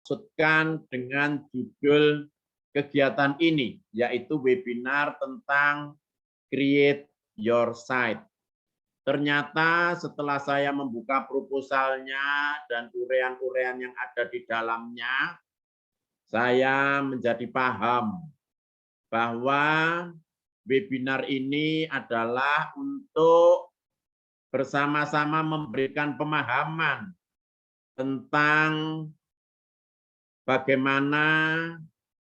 maksudkan dengan judul kegiatan ini, yaitu webinar tentang Create Your Site. Ternyata setelah saya membuka proposalnya dan urean-urean yang ada di dalamnya, saya menjadi paham bahwa webinar ini adalah untuk bersama-sama memberikan pemahaman tentang bagaimana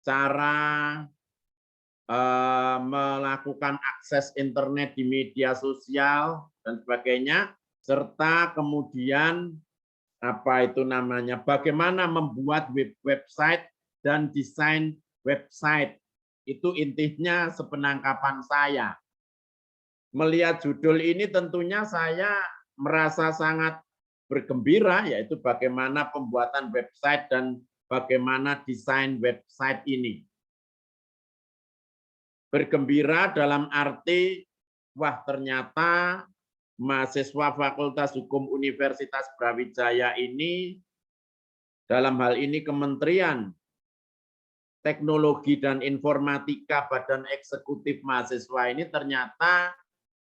cara melakukan akses internet di media sosial dan sebagainya, serta kemudian bagaimana membuat website dan desain website. Itu intinya sepenangkapan saya. Melihat judul ini tentunya saya merasa sangat bergembira, yaitu bagaimana pembuatan website dan bagaimana desain website ini. Bergembira dalam arti, wah ternyata mahasiswa Fakultas Hukum Universitas Brawijaya ini, dalam hal ini Kementerian Teknologi dan Informatika Badan Eksekutif Mahasiswa ini ternyata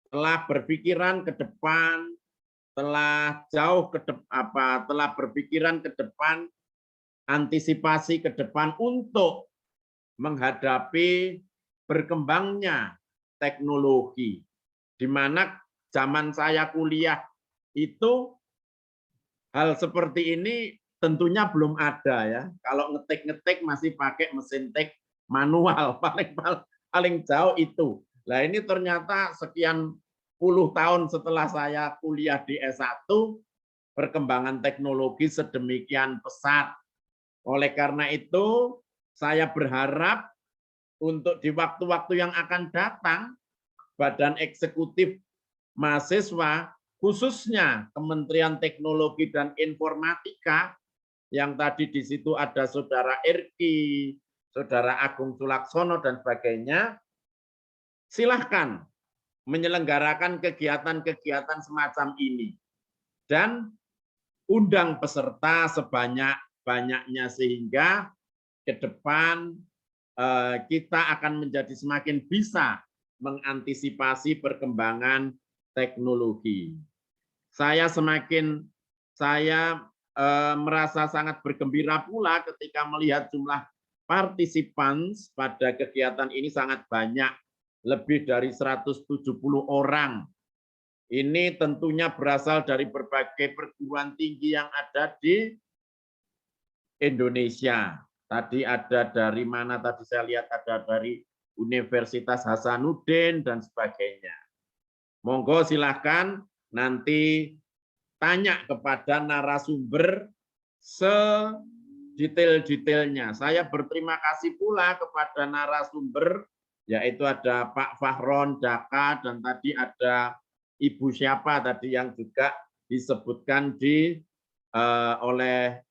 telah berpikiran ke depan, telah berpikiran ke depan, antisipasi ke depan untuk menghadapi berkembangnya teknologi, di mana zaman saya kuliah itu hal seperti ini tentunya belum ada ya. Kalau ngetik-ngetik masih pakai mesin tik manual, paling jauh itu. Nah ini ternyata sekian puluh tahun setelah saya kuliah di S1, perkembangan teknologi sedemikian pesat. Oleh karena itu, saya berharap untuk di waktu-waktu yang akan datang, Badan Eksekutif Mahasiswa, khususnya Kementerian Teknologi dan Informatika, yang tadi di situ ada Saudara Irki, Saudara Agung Sulaksono, dan sebagainya, silahkan menyelenggarakan kegiatan-kegiatan semacam ini. Dan undang peserta sebanyak-banyaknya sehingga ke depan kita akan menjadi semakin bisa mengantisipasi perkembangan teknologi. Saya merasa sangat bergembira pula ketika melihat jumlah partisipan pada kegiatan ini sangat banyak, lebih dari 170 orang. Ini tentunya berasal dari berbagai perguruan tinggi yang ada di Indonesia. Tadi ada dari mana, tadi saya lihat ada dari Universitas Hasanuddin dan sebagainya. Monggo silahkan nanti tanya kepada narasumber sedetail-detailnya. Saya berterima kasih pula kepada narasumber, yaitu ada Pak Fahron Daka dan tadi ada Ibu siapa tadi yang juga disebutkan oleh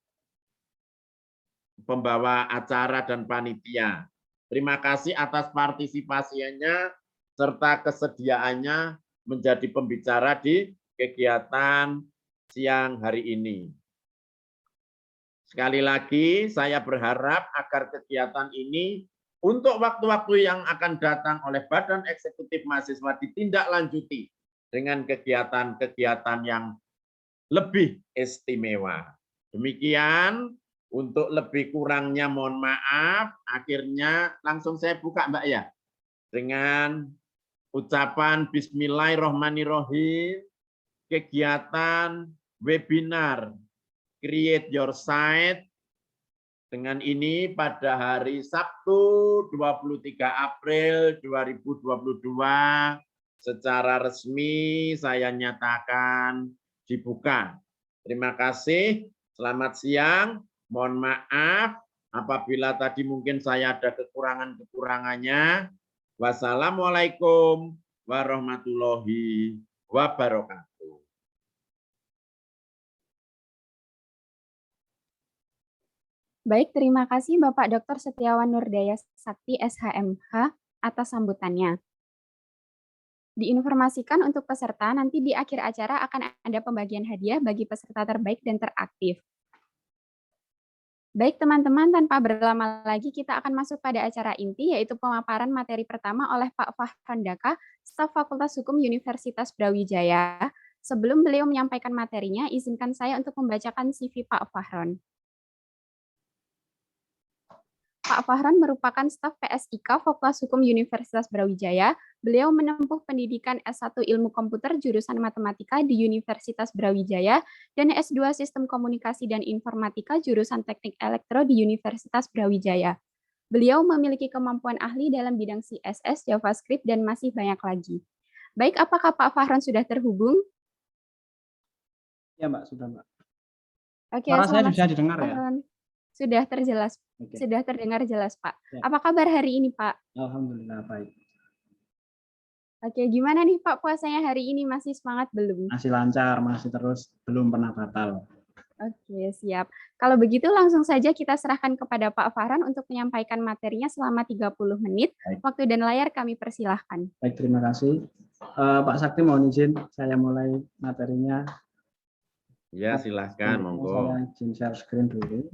pembawa acara dan panitia. Terima kasih atas partisipasinya serta kesediaannya menjadi pembicara di kegiatan siang hari ini. Sekali lagi saya berharap agar kegiatan ini untuk waktu-waktu yang akan datang oleh Badan Eksekutif Mahasiswa ditindaklanjuti dengan kegiatan-kegiatan yang lebih istimewa. Demikian. Untuk lebih kurangnya mohon maaf, akhirnya langsung saya buka Mbak ya. Dengan ucapan Bismillahirrahmanirrahim, kegiatan webinar Create Your Site dengan ini pada hari Sabtu 23 April 2022 secara resmi saya nyatakan dibuka. Terima kasih, selamat siang. Mohon maaf apabila tadi mungkin saya ada kekurangan-kekurangannya. Wassalamualaikum warahmatullahi wabarakatuh. Baik, terima kasih Bapak Dr. Setiawan Nurdaya Sakti SHMH atas sambutannya. Diinformasikan untuk peserta, nanti di akhir acara akan ada pembagian hadiah bagi peserta terbaik dan teraktif. Baik teman-teman, tanpa berlama lagi kita akan masuk pada acara inti, yaitu pemaparan materi pertama oleh Pak Fahran Daka, staf Fakultas Hukum Universitas Brawijaya. Sebelum beliau menyampaikan materinya, izinkan saya untuk membacakan CV Pak Fahran. Pak Fahran merupakan staf PSIK Fakultas Hukum Universitas Brawijaya. Beliau menempuh pendidikan S1 Ilmu Komputer jurusan Matematika di Universitas Brawijaya dan S2 Sistem Komunikasi dan Informatika jurusan Teknik Elektro di Universitas Brawijaya. Beliau memiliki kemampuan ahli dalam bidang CSS, JavaScript, dan masih banyak lagi. Baik, apakah Pak Fahran sudah terhubung? Ya, Mbak, sudah, Mbak. Oke, Suara saya selamat bisa didengar ya? Fahran. Sudah terjelas, Oke. sudah terdengar jelas, Pak. Ya. Apa kabar hari ini, Pak? Alhamdulillah baik. Oke, gimana nih Pak puasanya hari ini? Masih semangat belum? Masih lancar, masih terus, belum pernah batal. Oke, siap. Kalau begitu langsung saja kita serahkan kepada Pak Fahran untuk menyampaikan materinya selama 30 menit. Baik. Waktu dan layar kami persilahkan. Baik, terima kasih. Pak Sakti mohon izin, saya mulai materinya. Ya, silahkan, monggo. Saya izin share screen dulu.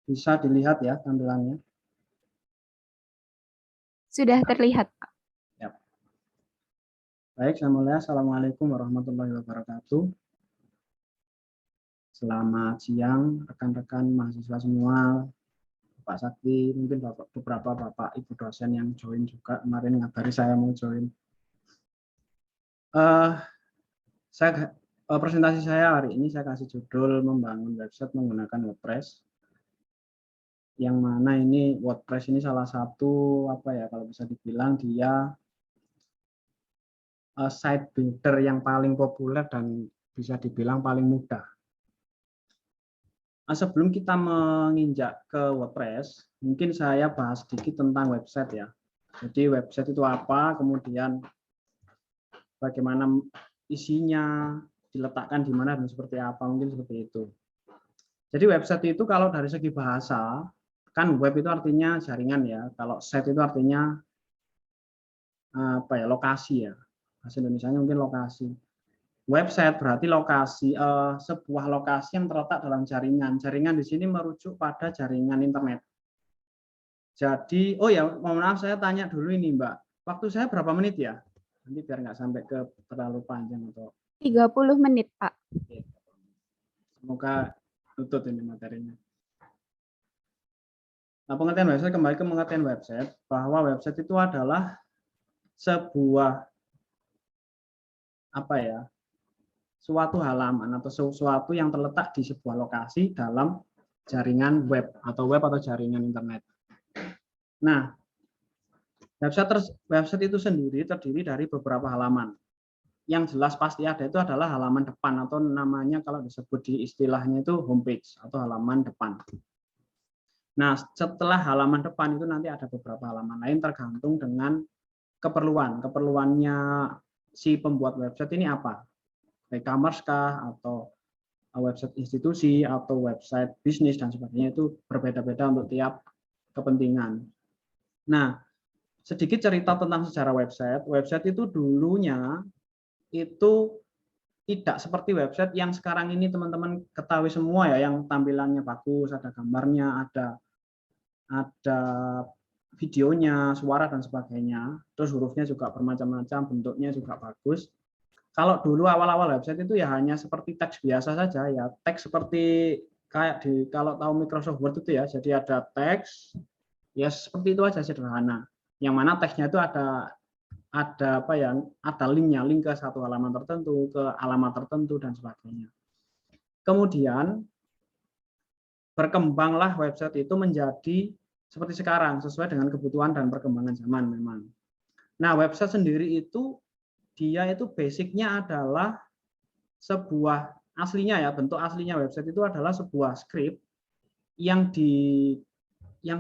Bisa dilihat ya tampilannya. Sudah terlihat, Pak. Ya. Baik, saya mulai. Assalamualaikum warahmatullahi wabarakatuh. Selamat siang rekan-rekan mahasiswa semua. Pak Sakti, mungkin beberapa Bapak Ibu dosen yang join juga kemarin ngabari saya mau join. Presentasi saya hari ini saya kasih judul membangun website menggunakan WordPress. Yang mana ini WordPress ini salah satu kalau bisa dibilang dia site builder yang paling populer dan bisa dibilang paling mudah. Sebelum kita menginjak ke WordPress, mungkin saya bahas sedikit tentang website ya. Jadi website itu apa, kemudian bagaimana isinya, diletakkan di mana dan seperti apa, mungkin seperti itu. Jadi website itu kalau dari segi bahasa, kan web itu artinya jaringan ya. Kalau site itu artinya lokasi ya. Bahasa Indonesianya mungkin lokasi. Website berarti lokasi, sebuah lokasi yang terletak dalam jaringan. Jaringan di sini merujuk pada jaringan internet. Jadi, oh ya, mohon maaf saya tanya dulu ini Mbak. Waktu saya berapa menit ya? Nanti biar nggak sampai ke terlalu panjang atau 30 menit, Pak. Semoga tutut ini materinya. Nah, pengertian website, kembali ke pengertian website, bahwa website itu adalah sebuah suatu halaman atau sesuatu yang terletak di sebuah lokasi dalam jaringan web atau jaringan internet. Nah, website itu sendiri terdiri dari beberapa halaman. Yang jelas pasti ada itu adalah halaman depan atau namanya kalau disebut di istilahnya itu homepage atau halaman depan. Nah, setelah halaman depan itu nanti ada beberapa halaman lain tergantung dengan keperluannya si pembuat website ini apa. E-commerce kah, atau website institusi, atau website bisnis, dan sebagainya, itu berbeda-beda untuk tiap kepentingan. Nah, sedikit cerita tentang sejarah website. Website itu dulunya itu tidak seperti website yang sekarang ini teman-teman ketahui semua ya, yang tampilannya bagus, ada gambarnya, ada videonya, suara, dan sebagainya. Terus hurufnya juga bermacam-macam, bentuknya juga bagus. Kalau dulu awal-awal website itu ya hanya seperti teks biasa saja ya, teks seperti kayak kalau tahu Microsoft Word itu ya, jadi ada teks ya seperti itu aja sederhana. Yang mana teksnya itu ada linknya, link ke satu halaman tertentu, ke alamat tertentu dan sebagainya. Kemudian berkembanglah website itu menjadi seperti sekarang sesuai dengan kebutuhan dan perkembangan zaman memang. Nah, website sendiri itu dia itu basicnya adalah sebuah aslinya ya, bentuk aslinya website itu adalah sebuah script yang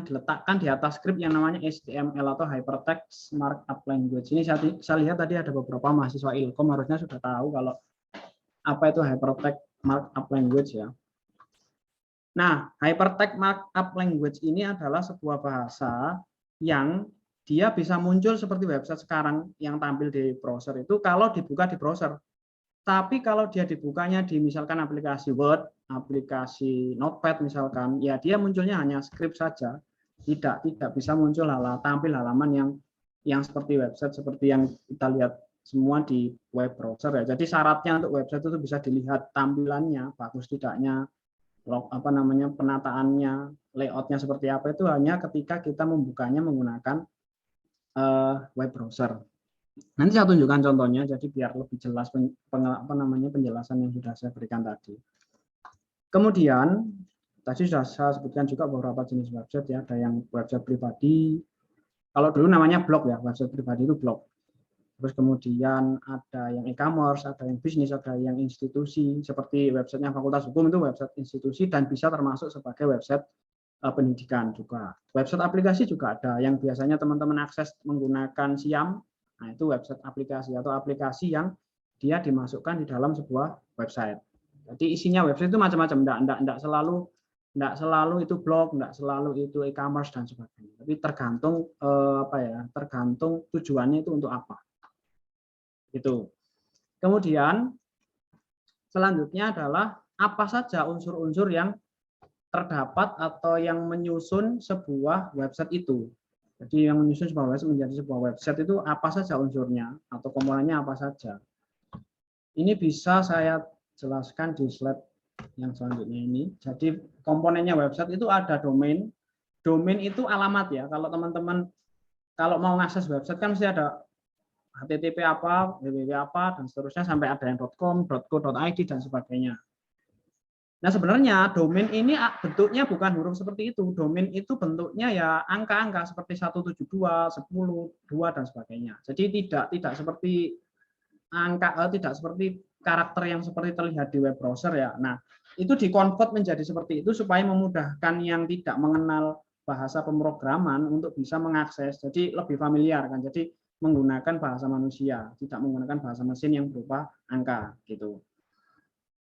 diletakkan di atas script yang namanya HTML atau Hypertext Markup Language. Ini saya lihat tadi ada beberapa mahasiswa Ilkom harusnya sudah tahu kalau apa itu Hypertext Markup Language ya. Nah, hypertext markup language ini adalah sebuah bahasa yang dia bisa muncul seperti website sekarang yang tampil di browser itu kalau dibuka di browser. Tapi kalau dia dibukanya di misalkan aplikasi Word, aplikasi Notepad misalkan, ya dia munculnya hanya script saja, tidak bisa muncul tampil halaman yang seperti website seperti yang kita lihat semua di web browser ya. Jadi syaratnya untuk website itu bisa dilihat tampilannya bagus tidaknya, penataannya, layoutnya seperti apa itu hanya ketika kita membukanya menggunakan web browser. Nanti saya tunjukkan contohnya, jadi biar lebih jelas penjelasan yang sudah saya berikan tadi. Kemudian tadi sudah saya sebutkan juga beberapa jenis website ya, ada yang website pribadi. Kalau dulu namanya blog ya, website pribadi itu blog. Terus kemudian ada yang e-commerce, ada yang bisnis, ada yang institusi, seperti websitenya Fakultas Hukum itu website institusi dan bisa termasuk sebagai website pendidikan juga. Website aplikasi juga ada yang biasanya teman-teman akses menggunakan SIAM. Nah, itu website aplikasi atau aplikasi yang dia dimasukkan di dalam sebuah website. Jadi isinya website itu macam-macam, enggak selalu itu blog, enggak selalu itu e-commerce dan sebagainya. Tapi tergantung tergantung tujuannya itu untuk apa. Itu. Kemudian selanjutnya adalah apa saja unsur-unsur yang terdapat atau yang menyusun sebuah website itu. Jadi yang menyusun sebuah website menjadi sebuah website itu apa saja unsurnya atau komponennya apa saja. Ini bisa saya jelaskan di slide yang selanjutnya ini. Jadi komponennya website itu ada domain. Domain itu alamat ya. Kalau teman-teman kalau mau ngakses website kan mesti ada HTTP apa, www apa, dan seterusnya sampai ada yang .com, .co.id, dan sebagainya. Nah sebenarnya domain ini bentuknya bukan huruf seperti itu. Domain itu bentuknya ya angka-angka seperti 172, 10, 2, dan sebagainya. Jadi tidak seperti tidak seperti karakter yang seperti terlihat di web browser ya. Nah itu dikonvert menjadi seperti itu supaya memudahkan yang tidak mengenal bahasa pemrograman untuk bisa mengakses. Jadi lebih familiar kan. Jadi menggunakan bahasa manusia, tidak menggunakan bahasa mesin yang berupa angka gitu.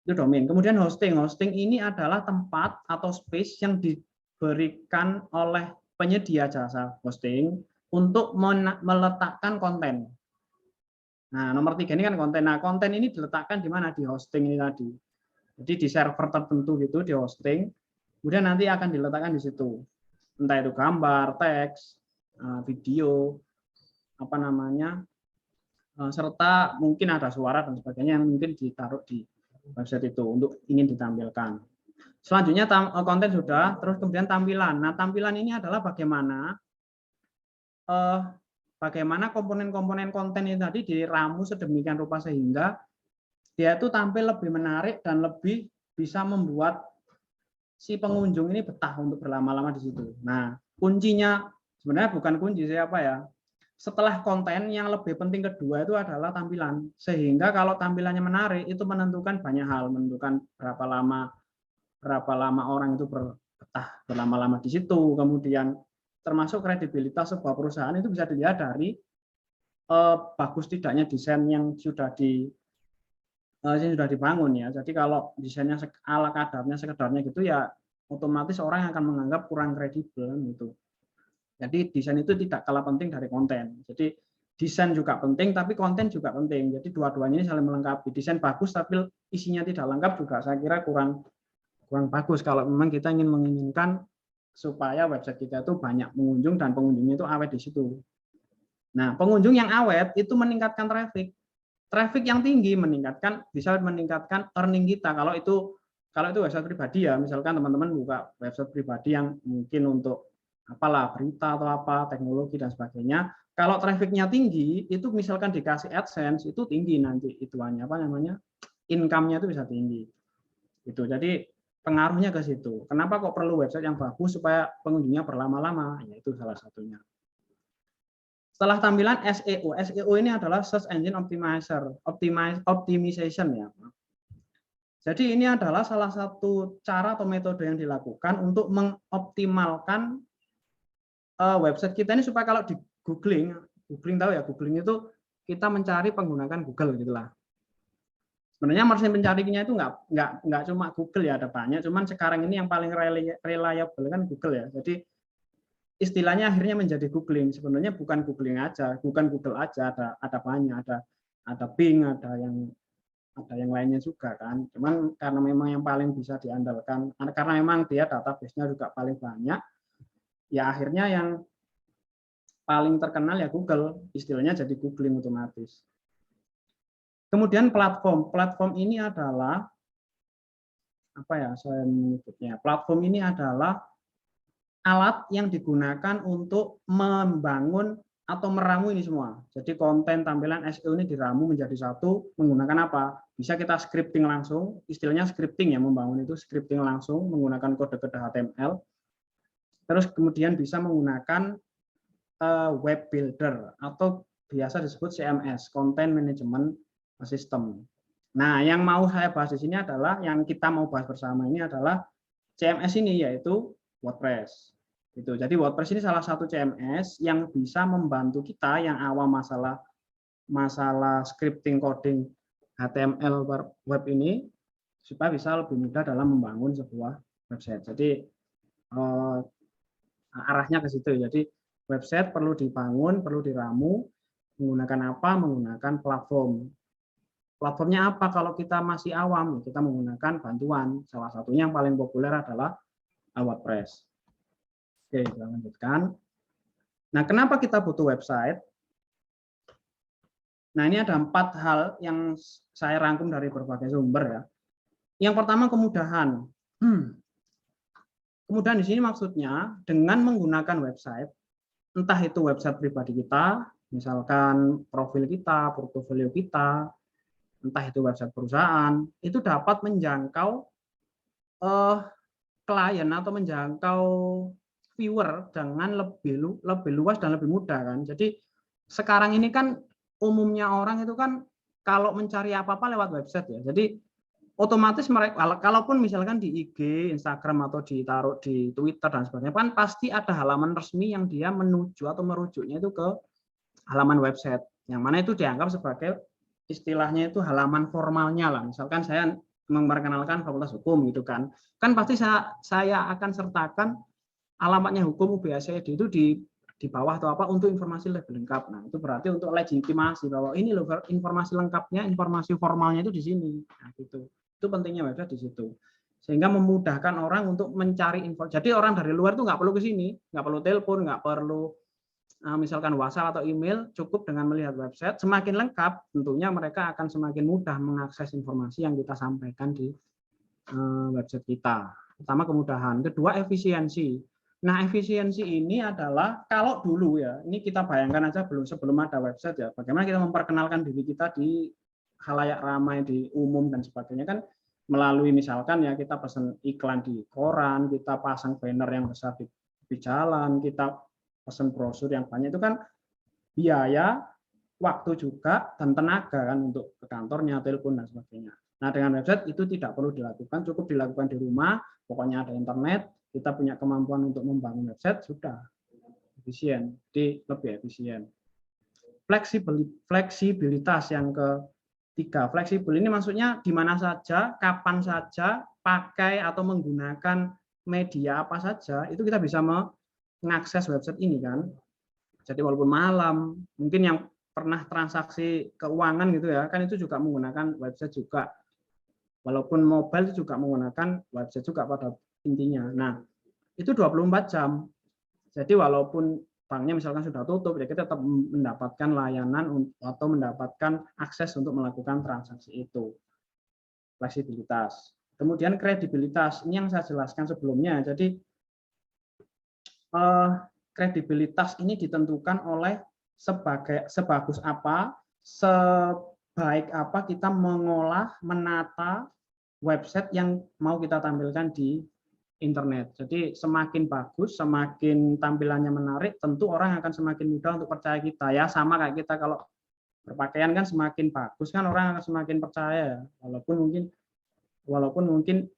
Itu domain. Kemudian hosting. Hosting ini adalah tempat atau space yang diberikan oleh penyedia jasa hosting untuk meletakkan konten. Nah, nomor 3 ini kan konten. Nah, konten ini diletakkan di mana? Di hosting ini tadi. Jadi di server tertentu gitu, di hosting. Kemudian nanti akan diletakkan di situ. Entah itu gambar, teks, video, serta mungkin ada suara dan sebagainya yang mungkin ditaruh di website itu untuk ingin ditampilkan. Selanjutnya konten sudah, terus kemudian tampilan. Nah, tampilan ini adalah bagaimana komponen-komponen konten ini tadi diramu sedemikian rupa sehingga dia itu tampil lebih menarik dan lebih bisa membuat si pengunjung ini betah untuk berlama-lama di situ. Nah, kuncinya sebenarnya bukan kunci siapa ya. Setelah konten yang lebih penting kedua itu adalah tampilan. Sehingga kalau tampilannya menarik itu menentukan banyak hal, menentukan berapa lama orang itu betah berlama-lama di situ. Kemudian termasuk kredibilitas sebuah perusahaan itu bisa dilihat dari bagus tidaknya desain yang sudah dibangun ya. Jadi kalau desainnya ala kadarnya sekedarnya gitu ya otomatis orang akan menganggap kurang kredibel gitu. Jadi desain itu tidak kalah penting dari konten. Jadi desain juga penting, tapi konten juga penting. Jadi dua-duanya ini saling melengkapi. Desain bagus, tapi isinya tidak lengkap juga saya kira kurang bagus. Kalau memang kita menginginkan supaya website kita itu banyak pengunjung dan pengunjungnya itu awet di situ. Nah, pengunjung yang awet itu meningkatkan traffic. Traffic yang tinggi bisa meningkatkan earning kita. Kalau itu website pribadi ya, misalkan teman-teman buka website pribadi yang mungkin untuk berita atau teknologi dan sebagainya. Kalau trafficnya tinggi, itu misalkan dikasih AdSense itu tinggi nanti income-nya itu bisa tinggi. Gitu. Jadi pengaruhnya ke situ. Kenapa kok perlu website yang bagus supaya pengunjungnya berlama-lama? Ya itu salah satunya. Setelah tampilan SEO. SEO ini adalah Search Engine Optimization ya. Jadi ini adalah salah satu cara atau metode yang dilakukan untuk mengoptimalkan website kita ini supaya kalau di googling tahu ya, googling itu kita mencari penggunakan Google gitulah. Sebenarnya mesin pencariannya itu nggak cuma Google ya, ada banyak. Cuman sekarang ini yang paling reliable kan Google ya. Jadi istilahnya akhirnya menjadi googling. Sebenarnya bukan googling aja, bukan Google aja, ada banyak, ada Bing, ada yang lainnya juga kan. Cuman karena memang yang paling bisa diandalkan, karena memang dia database-nya juga paling banyak, ya akhirnya yang paling terkenal ya Google, istilahnya jadi googling otomatis. Kemudian platform ini adalah apa ya saya menyebutnya? Platform ini adalah alat yang digunakan untuk membangun atau meramu ini semua. Jadi konten tampilan SEO ini diramu menjadi satu menggunakan apa? Bisa kita scripting langsung, istilahnya scripting ya, membangun itu scripting langsung menggunakan kode-kode HTML. Terus kemudian bisa menggunakan web builder atau biasa disebut CMS, Content Management System. Nah, yang mau saya bahas di sini adalah yang kita mau bahas bersama ini adalah CMS ini, yaitu WordPress. Gitu. Jadi WordPress ini salah satu CMS yang bisa membantu kita yang awam masalah scripting coding HTML web ini supaya bisa lebih mudah dalam membangun sebuah website. Jadi arahnya ke situ. Jadi website perlu dibangun, perlu diramu menggunakan apa? Menggunakan platform. Platformnya apa? Kalau kita masih awam, kita menggunakan bantuan. Salah satunya yang paling populer adalah WordPress. Oke, kita lanjutkan. Nah, kenapa kita butuh website? Nah, ini ada 4 hal yang saya rangkum dari berbagai sumber ya. Yang pertama kemudahan. Kemudahan di sini maksudnya dengan menggunakan website, entah itu website pribadi kita, misalkan profil kita, portofolio kita, entah itu website perusahaan, itu dapat menjangkau klien atau menjangkau viewer dengan lebih luas dan lebih mudah kan. Jadi sekarang ini kan umumnya orang itu kan kalau mencari apa-apa lewat website ya. Jadi otomatis mereka kalaupun misalkan di IG, Instagram atau ditaruh di Twitter dan sebagainya kan pasti ada halaman resmi yang dia menuju atau merujuknya itu ke halaman website. Yang mana itu dianggap sebagai istilahnya itu halaman formalnya lah. Misalkan saya memperkenalkan Fakultas Hukum gitu kan. Kan pasti saya akan sertakan alamatnya hukum UBHSID itu di bawah atau apa untuk informasi lebih lengkap. Nah, itu berarti untuk legitimasi bahwa ini loh informasi lengkapnya, informasi formalnya itu di sini. Nah, gitu. Itu pentingnya website di situ. Sehingga memudahkan orang untuk mencari info. Jadi orang dari luar itu nggak perlu ke sini, nggak perlu telepon, nggak perlu misalkan WhatsApp atau email, cukup dengan melihat website. Semakin lengkap, tentunya mereka akan semakin mudah mengakses informasi yang kita sampaikan di website kita. Pertama kemudahan, kedua efisiensi. Nah, efisiensi ini adalah kalau dulu ya, ini kita bayangkan aja sebelum ada website ya, bagaimana kita memperkenalkan diri kita di khalayak ramai, di umum dan sebagainya kan melalui misalkan ya kita pesan iklan di koran, kita pasang banner yang besar di jalan, kita pesan brosur yang banyak, itu kan biaya, waktu juga dan tenaga kan untuk ke kantornya, telepon dan sebagainya. Nah, dengan website itu tidak perlu dilakukan, cukup dilakukan di rumah, pokoknya ada internet, kita punya kemampuan untuk membangun website, sudah efisien, jadi lebih efisien. Fleksibilitas yang ketiga, fleksibel ini maksudnya di mana saja, kapan saja, pakai atau menggunakan media apa saja, itu kita bisa mengakses website ini kan. Jadi walaupun malam, mungkin yang pernah transaksi keuangan gitu ya, kan itu juga menggunakan website juga. Walaupun mobile itu juga menggunakan website juga pada intinya. Nah, itu 24 jam. Jadi walaupun banknya misalkan sudah tutup, ya kita tetap mendapatkan layanan atau mendapatkan akses untuk melakukan transaksi itu. Fleksibilitas. Kemudian kredibilitas, ini yang saya jelaskan sebelumnya. Jadi kredibilitas ini ditentukan oleh sebagus apa, sebaik apa kita mengolah, menata website yang mau kita tampilkan di internet. Jadi semakin bagus, semakin tampilannya menarik, tentu orang akan semakin mudah untuk percaya kita ya. Sama kayak kita kalau berpakaian kan semakin bagus kan orang akan semakin percaya. Walaupun mungkin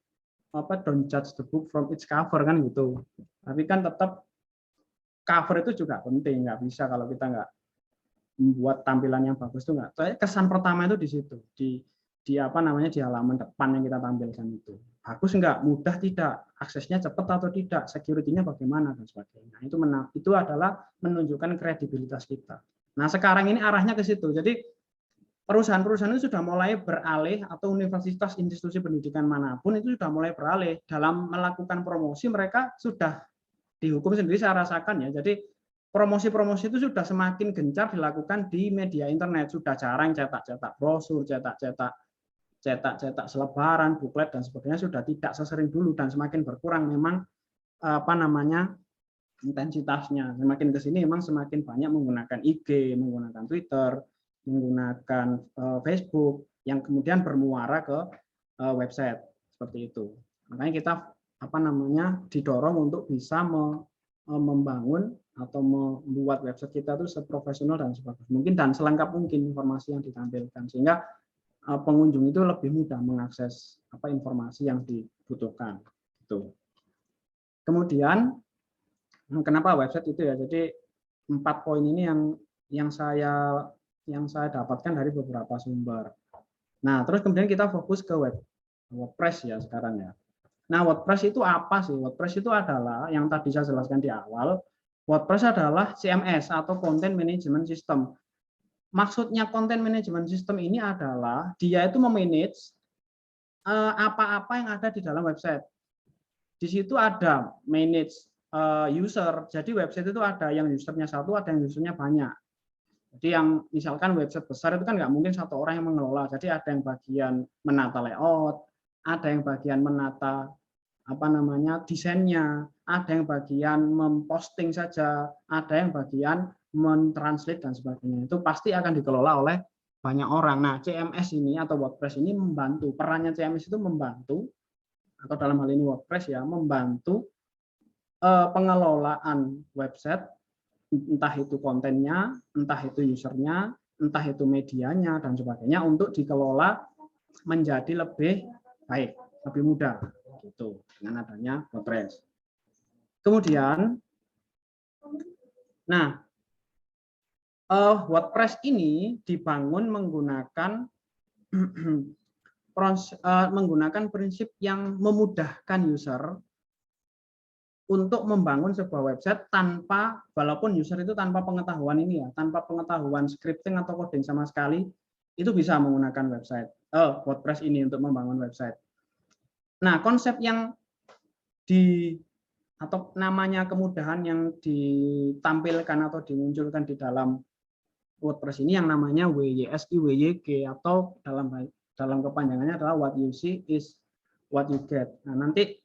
don't judge the book from its cover kan gitu. Tapi kan tetap cover itu juga penting, nggak bisa kalau kita nggak membuat tampilan yang bagus itu nggak. Kesan pertama itu di situ, di di halaman depan yang kita tampilkan itu. Bagus enggak? Mudah tidak? Aksesnya cepat atau tidak? Security-nya bagaimana dan sebagainya. Itu adalah menunjukkan kredibilitas kita. Nah, sekarang ini arahnya ke situ. Jadi perusahaan-perusahaan itu sudah mulai beralih, atau universitas, institusi pendidikan manapun itu sudah mulai beralih dalam melakukan promosi. Mereka sudah dihukum sendiri, saya rasakan ya. Jadi promosi-promosi itu sudah semakin gencar dilakukan di media internet. Sudah jarang cetak-cetak brosur, cetak-cetak selebaran, buklet dan sebagainya, sudah tidak sesering dulu dan semakin berkurang memang intensitasnya. Semakin ke sini memang semakin banyak menggunakan IG, menggunakan Twitter, menggunakan Facebook yang kemudian bermuara ke website seperti itu. Makanya kita didorong untuk bisa membangun atau membuat website kita itu seprofesional dan sebagus mungkin dan selengkap mungkin informasi yang ditampilkan, sehingga pengunjung itu lebih mudah mengakses informasi yang dibutuhkan. Gitu. Kemudian kenapa website itu ya? Jadi 4 poin ini yang saya dapatkan dari beberapa sumber. Nah, terus kemudian kita fokus ke WordPress ya sekarang ya. Nah, WordPress itu apa sih? WordPress itu adalah yang tadi saya jelaskan di awal. WordPress adalah CMS atau Content Management System. Maksudnya Content Management System ini adalah dia itu memanage apa-apa yang ada di dalam website. Di situ ada manage user. Jadi website itu ada yang usernya satu, ada yang usernya banyak. Jadi yang misalkan website besar itu kan nggak mungkin satu orang yang mengelola. Jadi ada yang bagian menata layout, ada yang bagian menata desainnya, ada yang bagian memposting saja, ada yang bagian mentranslate dan sebagainya. Itu pasti akan dikelola oleh banyak orang. Nah, CMS ini atau WordPress ini membantu. Perannya CMS itu membantu, atau dalam hal ini WordPress ya, membantu pengelolaan website, entah itu kontennya, entah itu usernya, entah itu medianya dan sebagainya, untuk dikelola menjadi lebih baik, lebih mudah gitu dengan adanya WordPress. Kemudian, nah WordPress ini dibangun menggunakan prinsip yang memudahkan user untuk membangun sebuah website tanpa, walaupun user itu tanpa pengetahuan ini ya, tanpa pengetahuan scripting atau coding sama sekali, itu bisa menggunakan WordPress ini untuk membangun website. Nah, konsep yang atau namanya kemudahan yang ditampilkan atau dimunculkan di dalam WordPress ini yang namanya WYSI, WYG, atau dalam kepanjangannya adalah what you see is what you get. Nah, nanti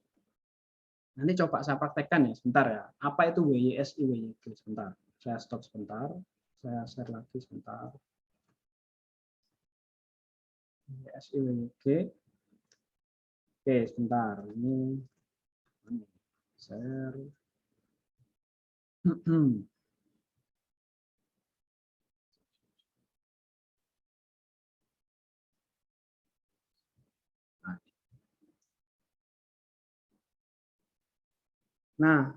coba saya praktekkan ya sebentar ya. Apa itu WYSI, WYG? Sebentar. Saya stop sebentar. Saya share lagi sebentar. WYSI, WYG. Oke, sebentar. Ini share. Nah,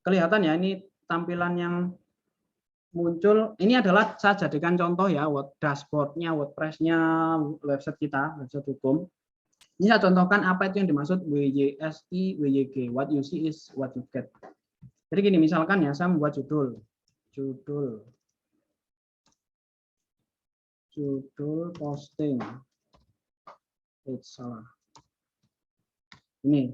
kelihatan ya ini tampilan yang muncul. Ini adalah saya jadikan contoh ya, dashboard-nya, WordPress-nya, website kita, website hukum. Ini saya contohkan apa itu yang dimaksud WYSI, WYG. What you see is what you get. Jadi gini, misalkan ya, saya membuat judul posting. Salah. Ini.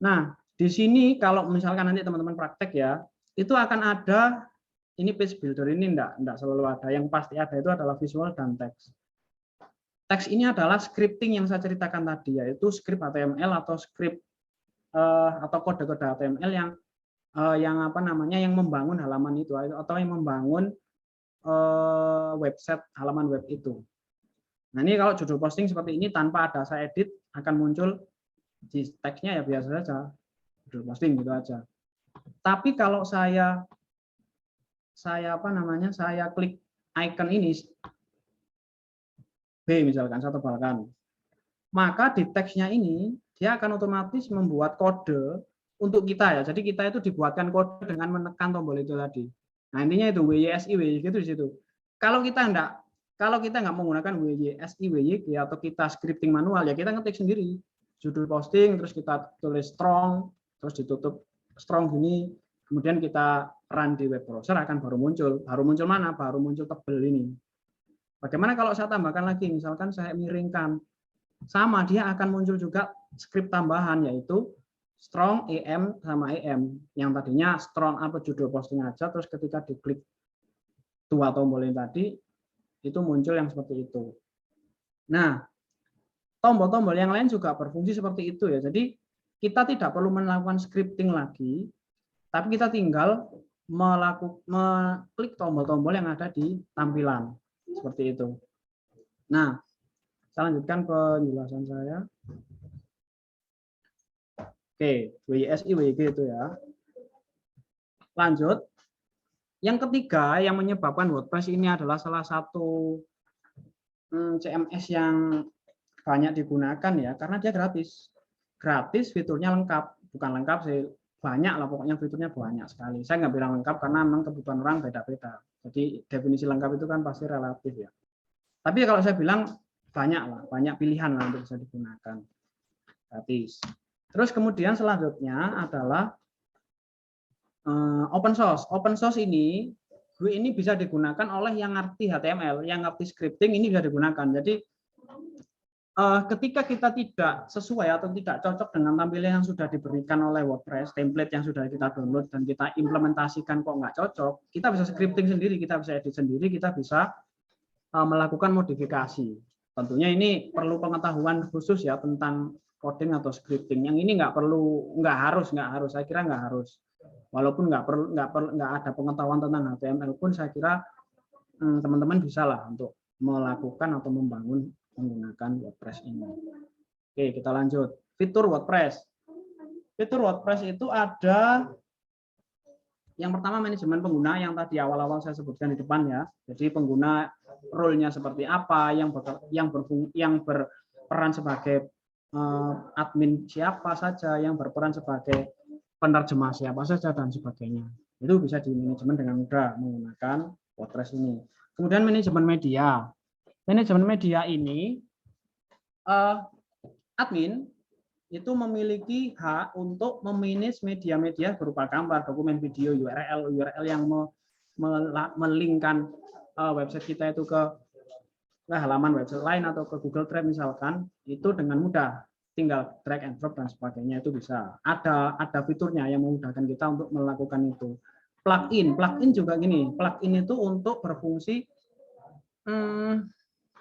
Nah, di sini kalau misalkan nanti teman-teman praktek ya, itu akan ada ini page builder ini enggak selalu ada. Yang pasti ada itu adalah visual dan teks. Teks ini adalah scripting yang saya ceritakan tadi, yaitu script HTML atau script atau kode-kode HTML yang membangun halaman itu atau yang membangun website, halaman web itu. Nah, ini kalau judul posting seperti ini tanpa ada saya edit akan muncul di teksnya ya biasa saja, judul posting gitu aja. Tapi kalau saya klik icon ini B misalkan, saya tebalkan, maka di teksnya ini dia akan otomatis membuat kode untuk kita ya. Jadi kita itu dibuatkan kode dengan menekan tombol itu tadi. Nah, intinya itu WYSI, WYG itu di situ. Kalau kita enggak Kalau kita nggak menggunakan WYSI, WYG atau kita scripting manual, ya kita ngetik sendiri. Judul posting, terus kita tulis strong, terus ditutup strong gini, kemudian kita run di web browser akan baru muncul. Baru muncul mana? Baru muncul tebel ini. Bagaimana kalau saya tambahkan lagi, misalkan saya miringkan, sama dia akan muncul juga script tambahan, yaitu strong EM sama EM. Yang tadinya strong apa judul posting aja, terus ketika diklik dua tombol ini tadi, itu muncul yang seperti itu. Nah, tombol-tombol yang lain juga berfungsi seperti itu ya. Jadi kita tidak perlu melakukan scripting lagi, tapi kita tinggal mengklik tombol-tombol yang ada di tampilan seperti itu. Nah, saya lanjutkan penjelasan saya. Oke, WYSI, WYG itu ya. Lanjut. Yang ketiga yang menyebabkan WordPress ini adalah salah satu CMS yang banyak digunakan ya, karena dia gratis. Gratis, fiturnya lengkap. Bukan lengkap sih, banyak lah pokoknya fiturnya banyak sekali. Saya nggak bilang lengkap karena memang kebutuhan orang beda-beda. Jadi definisi lengkap itu kan pasti relatif ya. Tapi kalau saya bilang banyak lah, banyak pilihan lah untuk bisa digunakan. Gratis. Terus kemudian selanjutnya adalah open source. Open source ini bisa digunakan oleh yang ngerti HTML, yang ngerti scripting ini bisa digunakan. Jadi ketika kita tidak sesuai atau tidak cocok dengan tampilan yang sudah diberikan oleh WordPress, template yang sudah kita download dan kita implementasikan kok nggak cocok, kita bisa scripting sendiri, kita bisa edit sendiri, kita bisa melakukan modifikasi. Tentunya ini perlu pengetahuan khusus ya tentang coding atau scripting. Yang ini nggak harus. Saya kira nggak harus. Walaupun nggak ada pengetahuan tentang HTML pun, saya kira teman-teman bisa lah untuk melakukan atau membangun menggunakan WordPress ini. Oke, kita lanjut. Fitur WordPress. Fitur WordPress itu ada yang pertama manajemen pengguna yang tadi awal-awal saya sebutkan di depan ya. Jadi pengguna role-nya seperti apa, yang berperan sebagai admin siapa saja, yang berperan sebagai penerjemah siapa saja dan sebagainya. Itu bisa di manajemen dengan mudah menggunakan WordPress ini. Kemudian manajemen media. Manajemen media ini admin itu memiliki hak untuk memanage media-media berupa gambar, dokumen, video, URL yang melinkkan website kita itu ke halaman website lain atau ke Google Drive misalkan, itu dengan mudah. Tinggal drag and drop dan sebagainya itu bisa. Ada fiturnya yang memudahkan kita untuk melakukan itu. Plugin juga gini. Plugin itu untuk berfungsi.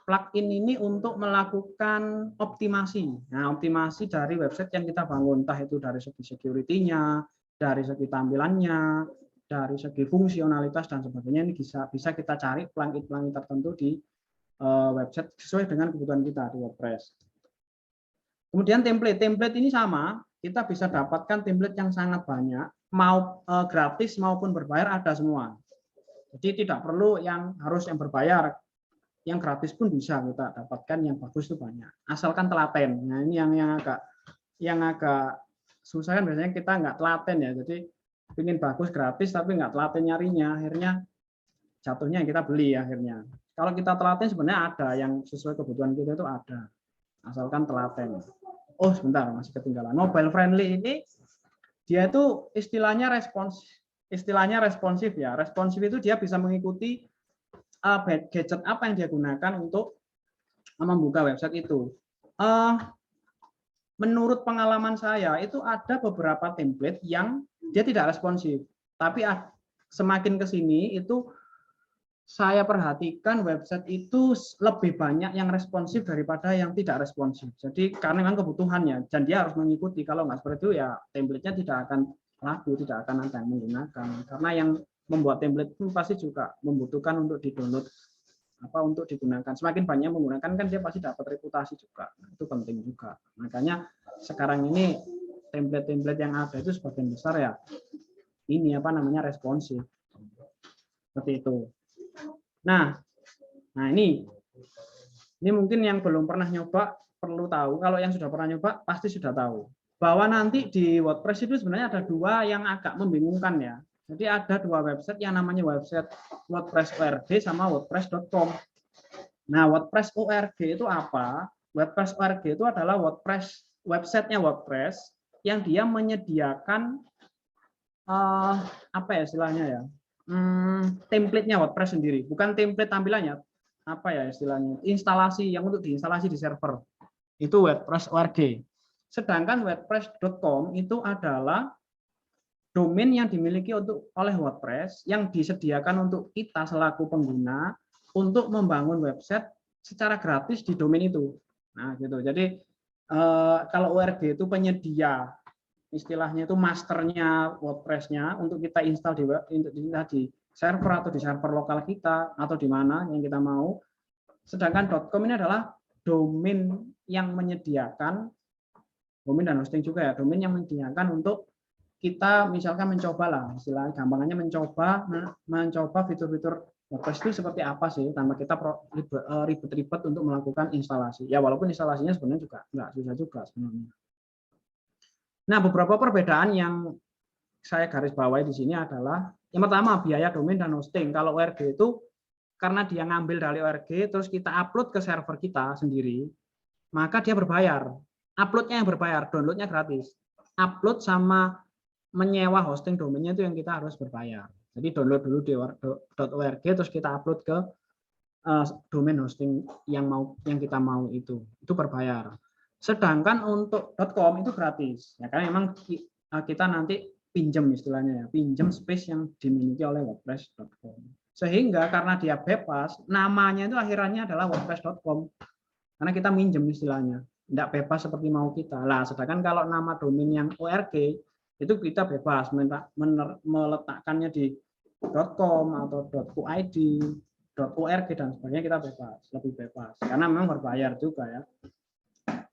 Plugin ini untuk melakukan optimasi. Nah, optimasi dari website yang kita bangun, entah itu dari segi security-nya, dari segi tampilannya, dari segi fungsionalitas dan sebagainya. Ini bisa kita cari plugin-plugin tertentu di website sesuai dengan kebutuhan kita di WordPress. Kemudian template ini sama, kita bisa dapatkan template yang sangat banyak, mau gratis maupun berbayar ada semua. Jadi tidak perlu yang berbayar, yang gratis pun bisa kita dapatkan, yang bagus itu banyak. Asalkan telaten. Nah ini yang agak susah kan biasanya kita nggak telaten ya. Jadi ingin bagus gratis tapi nggak telaten nyarinya, akhirnya jatuhnya kita beli akhirnya. Kalau kita telaten sebenarnya ada yang sesuai kebutuhan kita itu ada. Asalkan telaten. Oh sebentar masih ketinggalan. Mobile friendly ini dia itu istilahnya responsif ya. Responsif itu dia bisa mengikuti gadget apa yang dia gunakan untuk membuka website itu. Menurut pengalaman saya itu ada beberapa template yang dia tidak responsif. Tapi semakin ke sini itu saya perhatikan website itu lebih banyak yang responsif daripada yang tidak responsif. Jadi karena memang kebutuhannya dan dia harus mengikuti. Kalau nggak seperti itu ya template-nya tidak akan laku, tidak akan ada yang menggunakan. Karena yang membuat template itu pasti juga membutuhkan untuk di-download untuk digunakan. Semakin banyak menggunakan kan dia pasti dapat reputasi juga. Itu penting juga. Makanya sekarang ini template-template yang ada itu sebagian besar ya ini responsif. Seperti itu. Nah ini mungkin yang belum pernah nyoba perlu tahu. Kalau yang sudah pernah nyoba pasti sudah tahu bahwa nanti di WordPress itu sebenarnya ada dua yang agak membingungkan ya. Jadi ada dua website yang namanya website WordPress.org sama WordPress.com. Nah, WordPress org itu apa? WordPress org itu adalah websitenya WordPress yang dia menyediakan apa ya istilahnya ya? Template-nya WordPress sendiri, bukan template tampilannya. Apa ya istilahnya? Instalasi yang untuk diinstalasi di server. Itu WordPress org. Sedangkan WordPress.com itu adalah domain yang dimiliki oleh WordPress yang disediakan untuk kita selaku pengguna untuk membangun website secara gratis di domain itu. Nah, gitu. Jadi kalau org itu penyedia, istilahnya itu masternya WordPress-nya untuk kita install di server atau di server lokal kita atau di mana yang kita mau. Sedangkan .com ini adalah domain yang menyediakan, domain dan hosting juga ya, domain yang menyediakan untuk kita misalkan mencoba lah, istilahnya gampangannya mencoba fitur-fitur WordPress itu seperti apa sih tanpa kita ribet-ribet untuk melakukan instalasi. Ya walaupun instalasinya sebenarnya juga nggak susah juga sebenarnya. Nah, beberapa perbedaan yang saya garis bawahi di sini adalah yang pertama biaya domain dan hosting. Kalau org itu karena dia ngambil dari org terus kita upload ke server kita sendiri, maka dia berbayar. Uploadnya yang berbayar, downloadnya gratis. Upload sama menyewa hosting domainnya itu yang kita harus berbayar. Jadi download dulu di .org terus kita upload ke domain hosting yang kita mau itu berbayar. Sedangkan untuk .com itu gratis. Ya kan memang kita nanti pinjam istilahnya ya, pinjam space yang dimiliki oleh WordPress.com. Sehingga karena dia bebas, namanya itu akhirannya adalah WordPress.com. Karena kita minjem istilahnya, tidak bebas seperti mau kita. Lah, sedangkan kalau nama domain yang org itu kita bebas meletakkannya di .com atau .id, .org dan sebagainya, kita bebas, lebih bebas karena memang berbayar juga ya.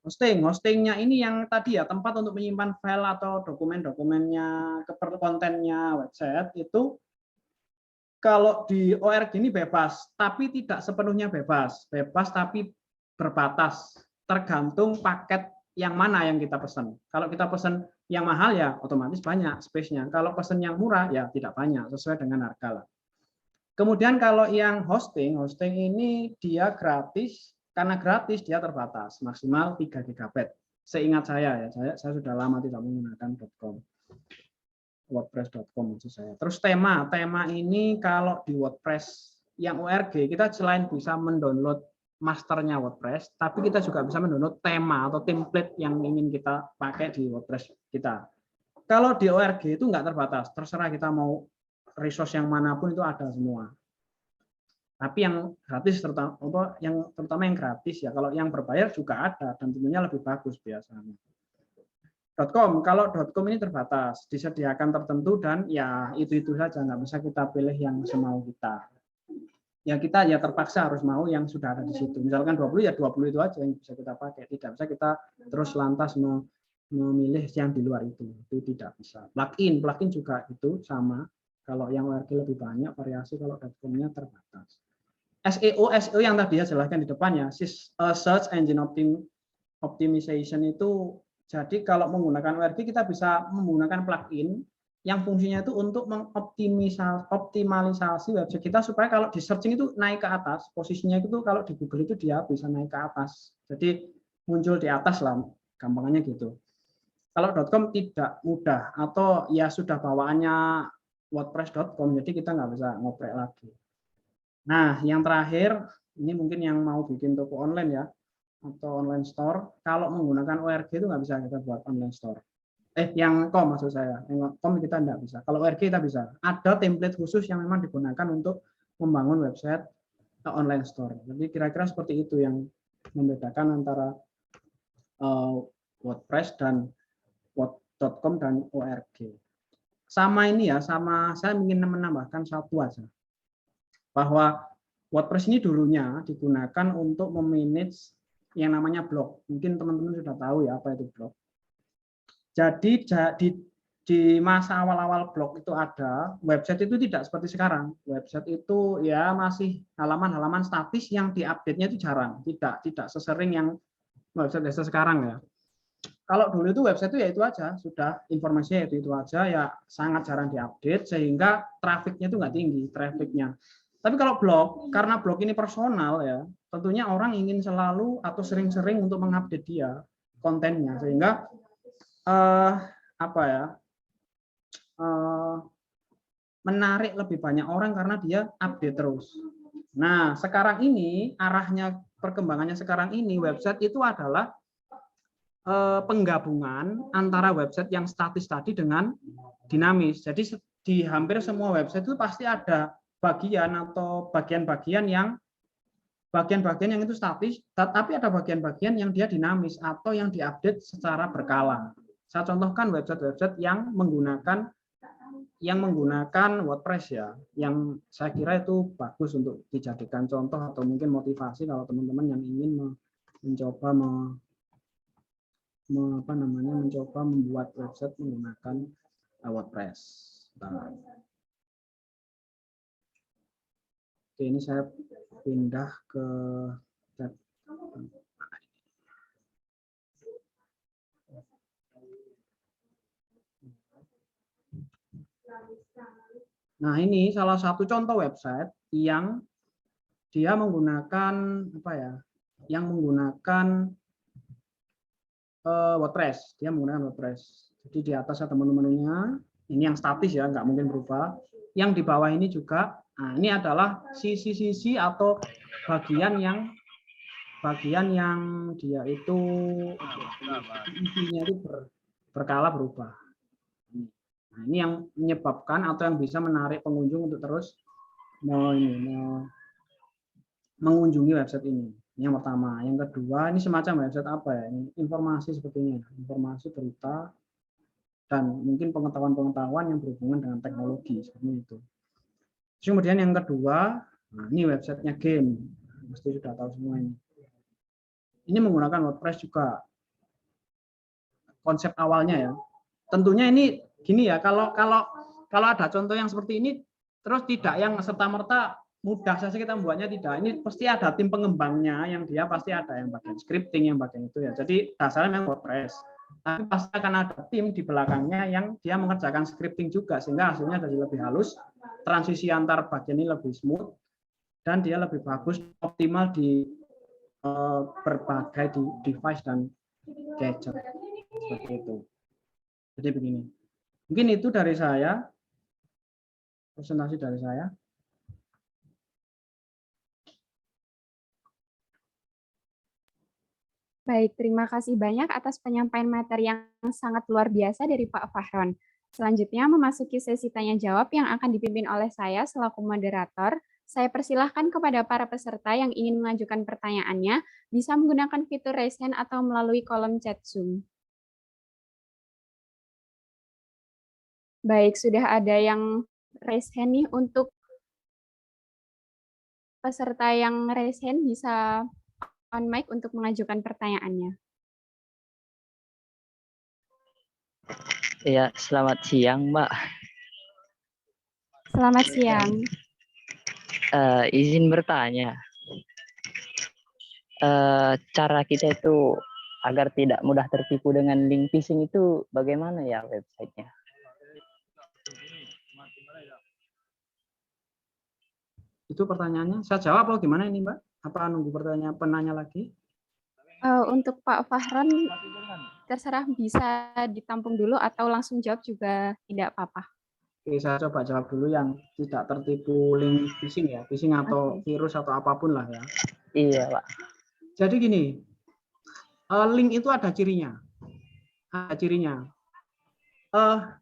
Hostingnya ini yang tadi ya, tempat untuk menyimpan file atau dokumen-dokumennya, kontennya website itu kalau di org ini bebas, tapi tidak sepenuhnya bebas tapi berbatas, tergantung paket yang mana yang kita pesan. Kalau kita pesan yang mahal ya otomatis banyak space-nya. Kalau pesan yang murah ya tidak banyak, sesuai dengan harga lah. Kemudian kalau yang hosting ini dia gratis, karena gratis dia terbatas, maksimal 3 GB. Seingat saya ya, saya sudah lama tidak menggunakan .com. WordPress.com maksud saya. Terus tema ini kalau di WordPress yang org kita selain bisa mendownload masternya WordPress, tapi kita juga bisa mendownload tema atau template yang ingin kita pakai di WordPress kita. Kalau di org itu nggak terbatas, terserah kita mau resource yang manapun itu ada semua. Tapi yang gratis terutama yang gratis ya, kalau yang berbayar juga ada dan tentunya lebih bagus biasanya. .com, kalau .com ini terbatas, disediakan tertentu dan ya itu saja, nggak bisa kita pilih yang semau kita. Ya kita ya terpaksa harus mau yang sudah ada di situ. Misalkan 20 ya 20 itu aja yang bisa kita pakai. Tidak bisa kita terus lantas memilih yang di luar itu tidak bisa. Plugin juga itu sama. Kalau yang org lebih banyak variasi, kalau .com-nya terbatas. SEO yang tadi ya jelaskan di depannya, search engine optimization itu. Jadi kalau menggunakan org kita bisa menggunakan plugin yang fungsinya itu untuk mengoptimalisasi website kita supaya kalau di searching itu naik ke atas, posisinya itu kalau di Google itu dia bisa naik ke atas. Jadi muncul di atas lah, gampangannya gitu. Kalau .com tidak mudah atau ya sudah bawaannya WordPress.com, jadi kita nggak bisa ngoprek lagi. Nah, yang terakhir ini mungkin yang mau bikin toko online ya, atau online store, kalau menggunakan org itu nggak bisa kita buat online store. Yang com maksud saya, yang com kita nggak bisa. Kalau org kita bisa. Ada template khusus yang memang digunakan untuk membangun website online store. Jadi kira-kira seperti itu yang membedakan antara WordPress dan .com dan org. Sama ini ya, saya ingin menambahkan satu aja, bahwa WordPress ini dulunya digunakan untuk memanage yang namanya blog. Mungkin teman-teman sudah tahu ya apa itu blog. Jadi di masa awal-awal blog itu ada, website itu tidak seperti sekarang. Website itu ya masih halaman-halaman statis yang diupdate-nya itu jarang, tidak sesering yang website sekarang ya. Kalau dulu itu website itu ya itu aja, sudah informasinya itu aja, ya sangat jarang diupdate sehingga trafiknya itu nggak tinggi, trafiknya. Tapi kalau blog, karena blog ini personal ya, tentunya orang ingin selalu atau sering-sering untuk mengupdate dia kontennya, sehingga menarik lebih banyak orang karena dia update terus. Nah, sekarang ini arahnya perkembangannya sekarang ini website itu adalah penggabungan antara website yang statis tadi dengan dinamis. Jadi di hampir semua website itu pasti ada bagian atau bagian-bagian yang itu statis, tapi ada bagian-bagian yang dia dinamis atau yang diupdate secara berkala. Saya contohkan website-website yang menggunakan WordPress ya, yang saya kira itu bagus untuk dijadikan contoh atau mungkin motivasi kalau teman-teman yang ingin mencoba mencoba membuat website menggunakan WordPress. Nah. Oke, ini saya pindah ke tab. Nah, ini salah satu contoh website yang dia menggunakan WordPress. Dia menggunakan WordPress. Jadi di atas ada menu-menunya. Ini yang statis ya, nggak mungkin berubah. Yang di bawah ini juga. Nah, ini adalah sisi-sisi atau bagian yang dia itu isinya itu berkala berubah. Nah, ini yang menyebabkan atau yang bisa menarik pengunjung untuk terus mengunjungi website ini. Yang pertama, yang kedua ini semacam website apa ya? Ini informasi sepertinya, informasi berita dan mungkin pengetahuan-pengetahuan yang berhubungan dengan teknologi seperti itu. Kemudian yang kedua, nah ini websitenya game, pasti sudah tahu semua ini. Ini menggunakan WordPress juga. Konsep awalnya ya. Tentunya ini gini ya, kalau ada contoh yang seperti ini, terus tidak yang serta-merta mudah saja kita membuatnya, tidak. Ini pasti ada tim pengembangnya yang dia pasti ada yang bagian scripting, yang bagian itu ya. Jadi dasarnya memang WordPress. Tapi pasti akan ada tim di belakangnya yang dia mengerjakan scripting juga, sehingga hasilnya jadi lebih halus, transisi antar bagian ini lebih smooth, dan dia lebih bagus, optimal di berbagai device dan gadget. Seperti itu. Jadi begini. Mungkin itu dari saya, presentasi dari saya. Baik, terima kasih banyak atas penyampaian materi yang sangat luar biasa dari Pak Fahron. Selanjutnya memasuki sesi tanya-jawab yang akan dipimpin oleh saya selaku moderator. Saya persilahkan kepada para peserta yang ingin mengajukan pertanyaannya, bisa menggunakan fitur raise hand atau melalui kolom chat Zoom. Baik, sudah ada yang raise hand nih. Untuk peserta yang raise hand bisa on mic untuk mengajukan pertanyaannya. Ya, selamat siang, Mbak. Selamat siang. Izin bertanya. Cara kita itu agar tidak mudah tertipu dengan link phishing itu bagaimana ya websitenya? Itu pertanyaannya. Saya jawab atau gimana ini, Mbak? Apa nunggu pertanyaan penanya lagi? Untuk Pak Fahron, terserah bisa ditampung dulu atau langsung jawab juga tidak apa-apa. Oke, saya coba jawab dulu yang tidak tertipu link phishing ya, phishing atau virus atau apapun lah ya. Iya, Pak. Jadi gini, link itu ada cirinya. Ada cirinya.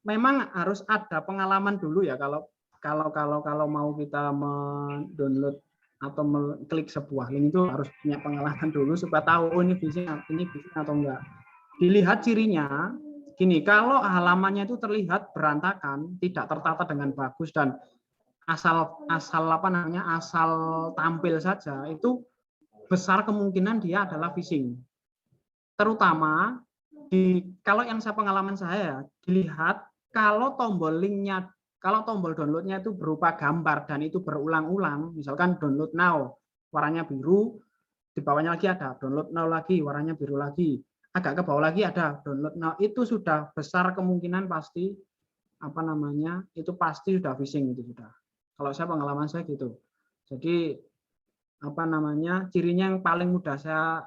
Memang harus ada pengalaman dulu ya kalau mau kita mendownload atau mengklik sebuah link itu harus punya pengalaman dulu supaya tahu ini phishing atau enggak. Dilihat cirinya, gini, kalau halamannya itu terlihat berantakan, tidak tertata dengan bagus dan asal tampil saja, itu besar kemungkinan dia adalah phishing. Terutama kalau yang pengalaman saya dilihat kalau tombol linknya, kalau tombol downloadnya itu berupa gambar dan itu berulang-ulang, misalkan download now, warnanya biru, di bawahnya lagi ada download now lagi, warnanya biru lagi, agak ke bawah lagi ada download now, itu sudah besar kemungkinan pasti itu pasti sudah phishing itu sudah. Kalau pengalaman saya gitu. Jadi apa namanya, cirinya yang paling mudah saya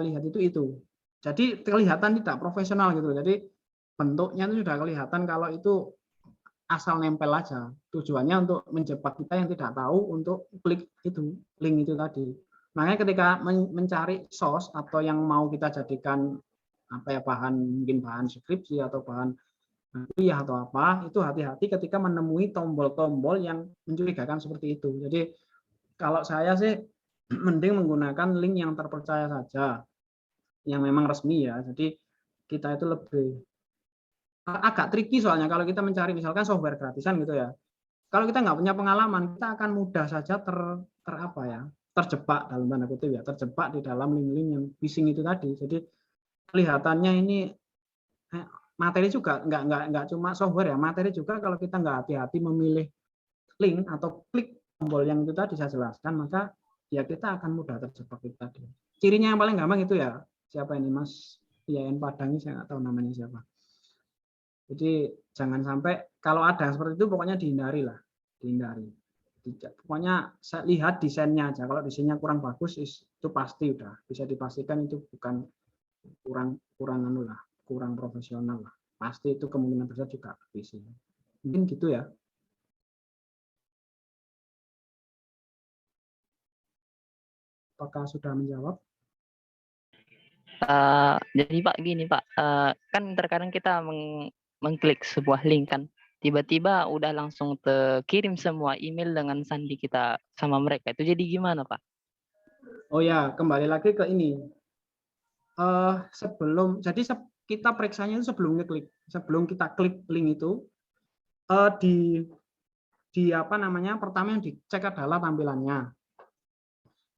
lihat itu. Jadi kelihatan tidak profesional gitu. Jadi bentuknya itu sudah kelihatan kalau itu asal nempel aja. Tujuannya untuk menjebak kita yang tidak tahu untuk klik itu, link itu tadi. Makanya ketika mencari source atau yang mau kita jadikan mungkin bahan skripsi atau bahan kuliah atau apa, itu hati-hati ketika menemui tombol-tombol yang mencurigakan seperti itu. Jadi kalau saya sih mending menggunakan link yang terpercaya saja, yang memang resmi ya. Jadi kita itu lebih agak tricky soalnya kalau kita mencari misalkan software gratisan gitu ya. Kalau kita nggak punya pengalaman, kita akan mudah saja terjebak dalam tanda kutip ya, terjebak di dalam link-link yang phishing itu tadi. Jadi kelihatannya ini materi juga nggak cuma software ya, materi juga kalau kita nggak hati-hati memilih link atau klik tombol yang itu tadi saya jelaskan, maka ya kita akan mudah terjebak itu tadi. Cirinya yang paling gampang itu ya, siapa ini Mas IAIN Padang ini, saya nggak tahu namanya siapa. Jadi jangan sampai kalau ada yang seperti itu pokoknya dihindari. Pokoknya saya lihat desainnya aja. Kalau desainnya kurang bagus itu pasti udah bisa dipastikan itu bukan kurang profesional lah. Pasti itu kemungkinan besar juga phishing. Mungkin gitu ya. Apakah sudah menjawab? Jadi Pak gini Pak, kan terkadang kita mengklik sebuah link kan, tiba-tiba udah langsung terkirim semua email dengan sandi kita sama mereka. Itu jadi gimana Pak? Oh ya, kembali lagi ke ini. Kita periksanya itu sebelum kita klik link itu, pertama yang dicek adalah tampilannya.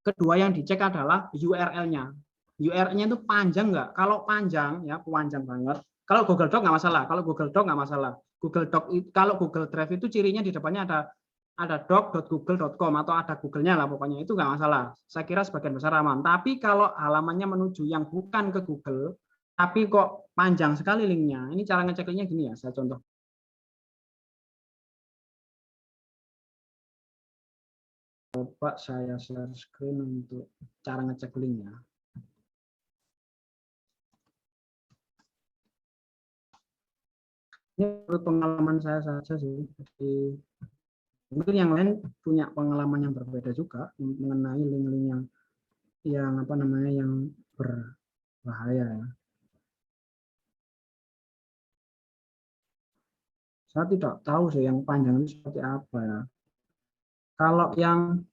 Kedua yang dicek adalah URL-nya. URL-nya itu panjang nggak? Kalau panjang ya panjang banget. Kalau Google Doc nggak masalah. Kalau Google Drive itu cirinya di depannya ada doc.google.com atau ada Google-nya lah pokoknya, itu nggak masalah. Saya kira sebagian besar aman. Tapi kalau halamannya menuju yang bukan ke Google, tapi kok panjang sekali linknya, ini cara ngecek linknya gini ya, saya contoh. Coba saya share screen untuk cara ngecek linknya. Ini menurut pengalaman saya saja sih. Jadi, mungkin yang lain punya pengalaman yang berbeda juga mengenai link-link yang berbahaya ya. Saya tidak tahu sih yang panjang itu seperti apa ya. Kalau yang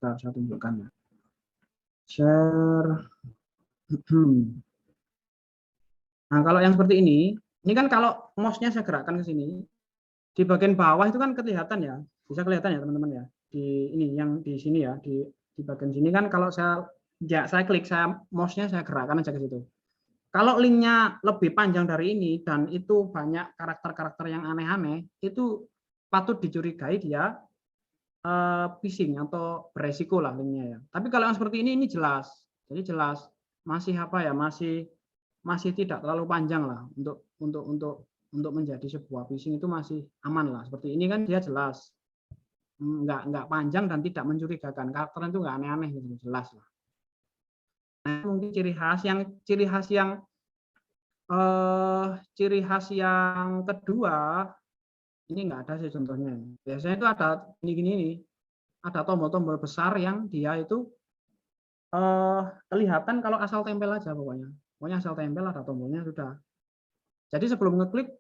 saya tunjukkan ya. Share. Nah, kalau yang seperti ini kan kalau mouse-nya saya gerakkan ke sini, di bagian bawah itu kan kelihatan ya, bisa kelihatan ya teman-teman ya. Di ini yang di sini ya, di bagian sini kan kalau saya klik, mouse-nya saya gerakkan aja ke situ. Kalau linknya lebih panjang dari ini dan itu banyak karakter-karakter yang aneh-aneh, itu patut dicurigai dia phishing atau beresiko lah linknya ya. Tapi kalau yang seperti ini jelas, jadi jelas masih masih tidak terlalu panjang lah untuk menjadi sebuah phishing, itu masih aman lah. Seperti ini kan dia jelas nggak panjang dan tidak mencurigakan, karakternya itu nggak aneh-aneh gitu, jelas lah. Nah, mungkin ciri khas yang kedua ini nggak ada sih contohnya. Biasanya itu ada gini, ada tombol-tombol besar yang dia itu kelihatan kalau asal tempel aja pokoknya asal tempel ada tombolnya sudah. Jadi sebelum ngeklik,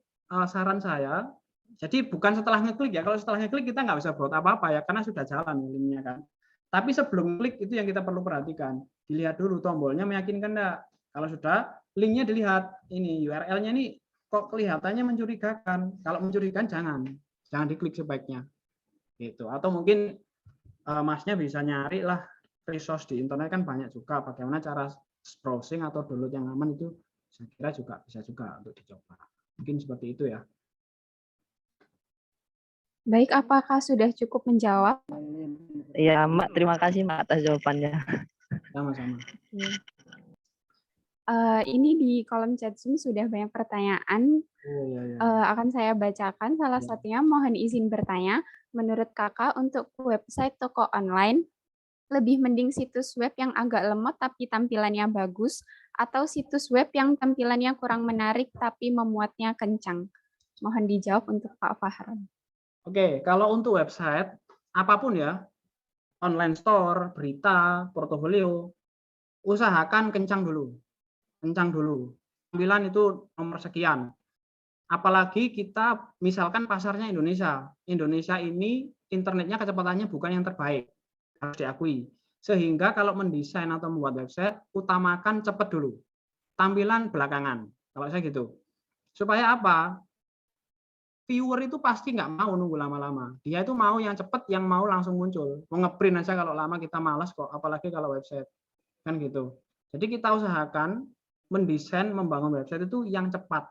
saran saya, jadi bukan setelah ngeklik ya, kalau setelah ngeklik kita nggak bisa buat apa-apa ya karena sudah jalan linknya kan. Tapi sebelum klik itu yang kita perlu perhatikan, dilihat dulu tombolnya meyakinkan enggak. Kalau sudah, linknya dilihat, ini URL-nya nih kok kelihatannya mencurigakan. Kalau mencurigakan jangan diklik sebaiknya. Gitu. Atau mungkin Masnya bisa nyari lah resource di internet kan banyak juga, bagaimana cara browsing atau download yang aman itu saya kira juga bisa juga untuk dicoba. Mungkin seperti itu ya. Baik, apakah sudah cukup menjawab? Iya, Mbak. Terima kasih Mbak atas jawabannya. Sama-sama. Ini di kolom chat Zoom sudah banyak pertanyaan. Oh, iya, iya. Akan saya bacakan. Salah Ya. satunya, mohon izin bertanya, menurut kakak untuk website toko online, lebih mending situs web yang agak lemot tapi tampilannya bagus, atau situs web yang tampilannya kurang menarik tapi memuatnya kencang? Mohon dijawab untuk Pak Fahran. Oke, kalau untuk website, apapun ya, online store, berita, portofolio, usahakan kencang dulu. Kencang dulu. Tampilan itu nomor sekian. Apalagi kita misalkan pasarnya Indonesia. Indonesia ini internetnya kecepatannya bukan yang terbaik, harus diakui. Sehingga kalau mendesain atau membuat website, utamakan cepat dulu. Tampilan belakangan. Kalau saya gitu. Supaya apa? Viewer itu pasti nggak mau nunggu lama-lama. Dia itu mau yang cepat, yang mau langsung muncul. Mau ngeprint aja kalau lama kita malas kok, apalagi kalau website. Kan gitu. Jadi kita usahakan mendesain, membangun website itu yang cepat.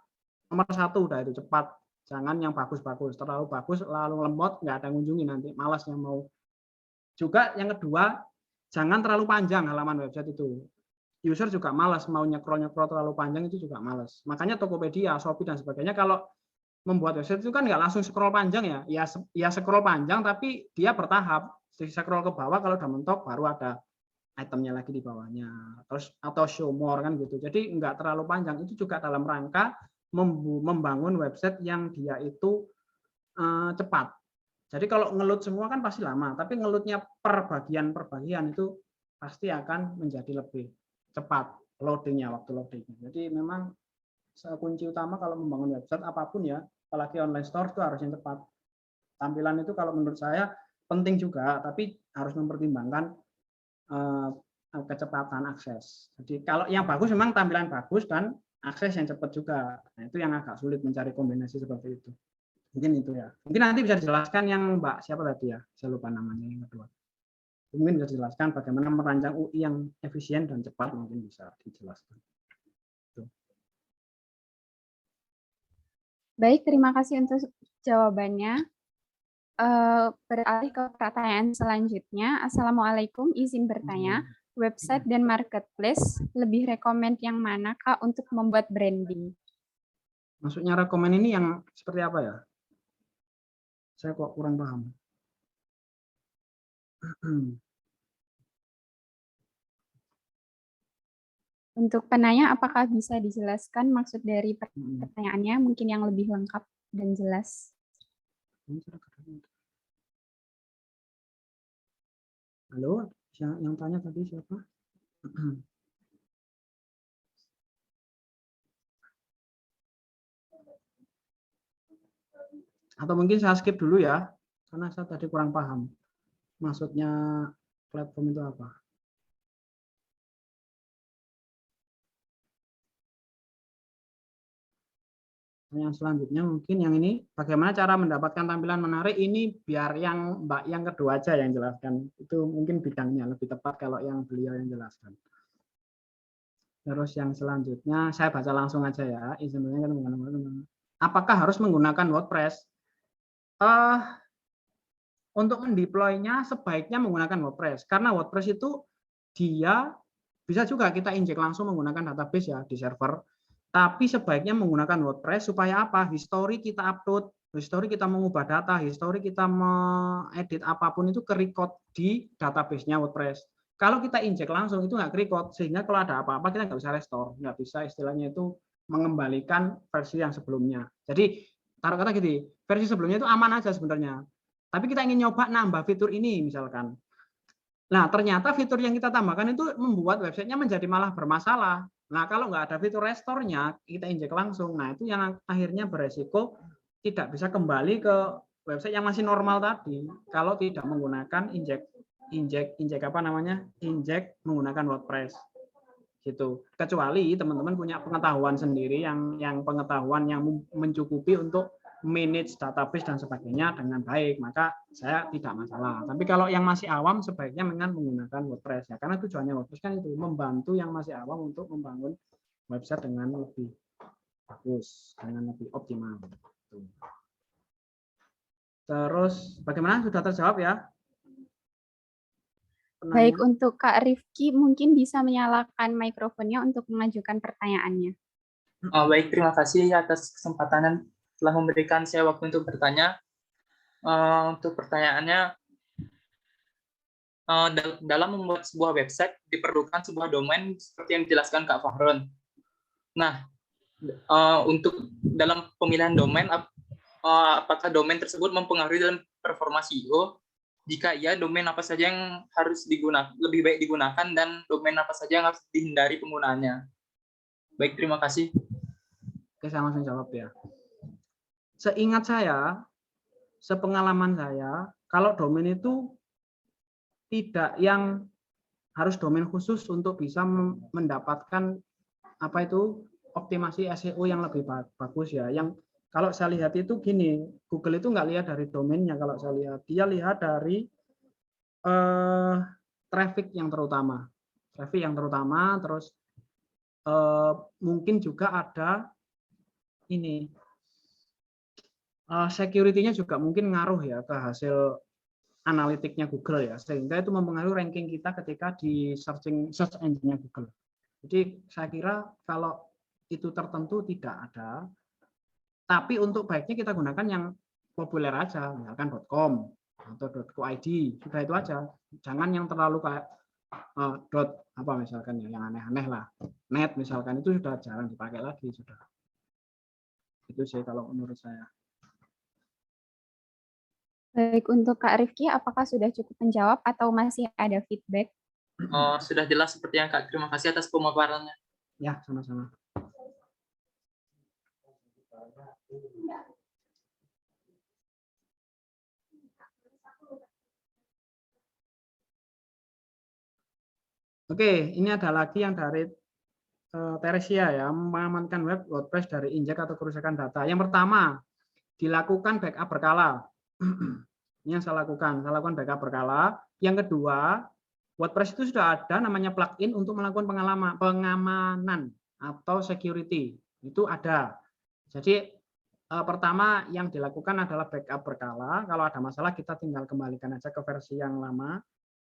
Nomor satu udah itu cepat. Jangan yang bagus-bagus. Terlalu bagus, lalu lemot, nggak ada ngunjungi nanti. Malas yang mau. Juga yang kedua, jangan terlalu panjang halaman website itu. User juga malas, mau nyekrol-nyekrol terlalu panjang itu juga malas. Makanya Tokopedia, Shopee, dan sebagainya, kalau membuat website itu kan nggak langsung scroll panjang ya. Ya scroll panjang, tapi dia bertahap. Scroll ke bawah, kalau udah mentok, baru ada itemnya lagi di bawahnya, terus atau show more kan gitu. Jadi nggak terlalu panjang. Itu juga dalam rangka membangun website yang dia itu cepat. Jadi kalau ngeload semua kan pasti lama, tapi ngelutnya per bagian itu pasti akan menjadi lebih cepat loadingnya, waktu loadingnya. Jadi memang kunci utama kalau membangun website apapun ya, apalagi online store itu harus yang cepat. Tampilan itu kalau menurut saya penting juga, tapi harus mempertimbangkan kecepatan akses. Jadi kalau yang bagus memang tampilan bagus dan akses yang cepat juga. Nah, itu yang agak sulit mencari kombinasi seperti itu. Mungkin itu ya. Mungkin nanti bisa dijelaskan yang Mbak siapa tadi ya? Saya lupa namanya yang kedua. Mungkin bisa dijelaskan bagaimana merancang UI yang efisien dan cepat, mungkin bisa dijelaskan. Itu. Baik, terima kasih untuk jawabannya. Beralih ke pertanyaan selanjutnya. Assalamualaikum, izin bertanya, website dan marketplace lebih rekomend yang mana Kak untuk membuat branding? Maksudnya rekomend ini yang seperti apa ya? Saya kok kurang paham. Untuk penanya, apakah bisa dijelaskan maksud dari pertanyaannya mungkin yang lebih lengkap dan jelas? Halo, yang tanya tadi siapa? Atau mungkin saya skip dulu ya, karena saya tadi kurang paham. Maksudnya platform itu apa? Yang selanjutnya mungkin yang ini, bagaimana cara mendapatkan tampilan menarik, ini biar yang Mbak yang kedua aja yang jelaskan. Itu mungkin bidangnya lebih tepat kalau yang beliau yang jelaskan. Terus yang selanjutnya, saya baca langsung aja ya. Apakah harus menggunakan WordPress? Untuk mendeploy-nya sebaiknya menggunakan WordPress. Karena WordPress itu dia bisa juga kita injek langsung menggunakan database ya di server. Tapi sebaiknya menggunakan WordPress supaya apa? History kita upload, history kita mengubah data, history kita mengedit apapun itu ke-record di database-nya WordPress. Kalau kita injek langsung itu nggak ke-record, sehingga kalau ada apa-apa kita nggak bisa restore, nggak bisa istilahnya itu mengembalikan versi yang sebelumnya. Jadi taruh kata gini, versi sebelumnya itu aman aja sebenarnya. Tapi kita ingin nyoba nambah fitur ini misalkan. Nah, ternyata fitur yang kita tambahkan itu membuat websitenya menjadi malah bermasalah. Nah, kalau nggak ada fitur restore-nya, kita injek langsung. Nah, itu yang akhirnya beresiko tidak bisa kembali ke website yang masih normal tadi. Kalau tidak menggunakan injek apa namanya? Injek menggunakan WordPress. Gitu. Kecuali teman-teman punya pengetahuan sendiri yang pengetahuan yang mencukupi untuk manage database dan sebagainya dengan baik, maka saya tidak masalah. Tapi kalau yang masih awam sebaiknya dengan menggunakan WordPress ya, karena tujuannya WordPress kan itu membantu yang masih awam untuk membangun website dengan lebih bagus, dengan lebih optimal. Terus bagaimana, sudah terjawab ya Baik, perkenalannya. untuk Kak Rifki mungkin bisa menyalakan mikrofonnya untuk mengajukan pertanyaannya. Baik, terima kasih atas kesempatan telah memberikan saya waktu untuk bertanya. Untuk pertanyaannya, dalam membuat sebuah website diperlukan sebuah domain seperti yang dijelaskan Kak Fahron. Nah, untuk dalam pemilihan domain, apakah domain tersebut mempengaruhi dalam performa SEO? Jika iya, domain apa saja yang harus digunakan, lebih baik digunakan, dan domain apa saja yang harus dihindari penggunaannya? Baik, terima kasih. Oke, saya langsung jawab ya. Seingat saya, sepengalaman saya, kalau domain itu tidak yang harus domain khusus untuk bisa mendapatkan apa itu optimasi SEO yang lebih bagus ya. Yang kalau saya lihat itu gini, Google itu nggak lihat dari domainnya. Kalau saya lihat, dia lihat dari traffic yang terutama, terus mungkin juga ada ini security-nya juga mungkin ngaruh ya ke hasil analitiknya Google ya, sehingga itu mempengaruhi ranking kita ketika di search engine-nya Google. Jadi saya kira kalau itu tertentu tidak ada, tapi untuk baiknya kita gunakan yang populer aja, misalkan .com atau .co.id, sudah itu aja. Jangan yang terlalu kayak apa misalkan ya, yang aneh-aneh lah, net misalkan, itu sudah jarang dipakai lagi sudah. Itu sih kalau menurut saya. Baik, untuk Kak Rifki, apakah sudah cukup menjawab atau masih ada feedback? Sudah jelas seperti yang Kak. Terima kasih atas pemaparannya. Ya, sama-sama. Oke, ini ada lagi yang dari Teresia ya, mengamankan web WordPress dari injek atau kerusakan data. Yang pertama, dilakukan backup berkala. Ini yang saya lakukan backup berkala. Yang kedua, WordPress itu sudah ada namanya plugin untuk melakukan pengamanan atau security. Itu ada. Jadi pertama yang dilakukan adalah backup berkala. Kalau ada masalah kita tinggal kembalikan aja ke versi yang lama.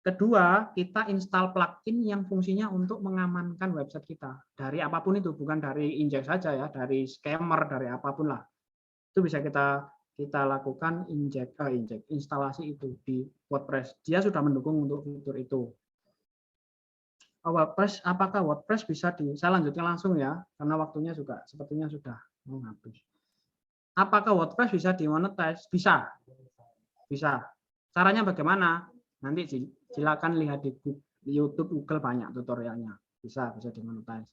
Kedua, kita install plugin yang fungsinya untuk mengamankan website kita dari apapun itu, bukan dari injek saja ya, dari scammer, dari apapun lah. Itu bisa kita lakukan instalasi itu di WordPress. Dia sudah mendukung untuk fitur itu. WordPress, apakah WordPress bisa saya lanjutkan langsung ya, karena waktunya juga sepertinya sudah mau habis. Apakah WordPress bisa dimonetize? Bisa. Caranya bagaimana? Nanti silakan lihat di YouTube, Google banyak tutorialnya. Bisa dimonetize.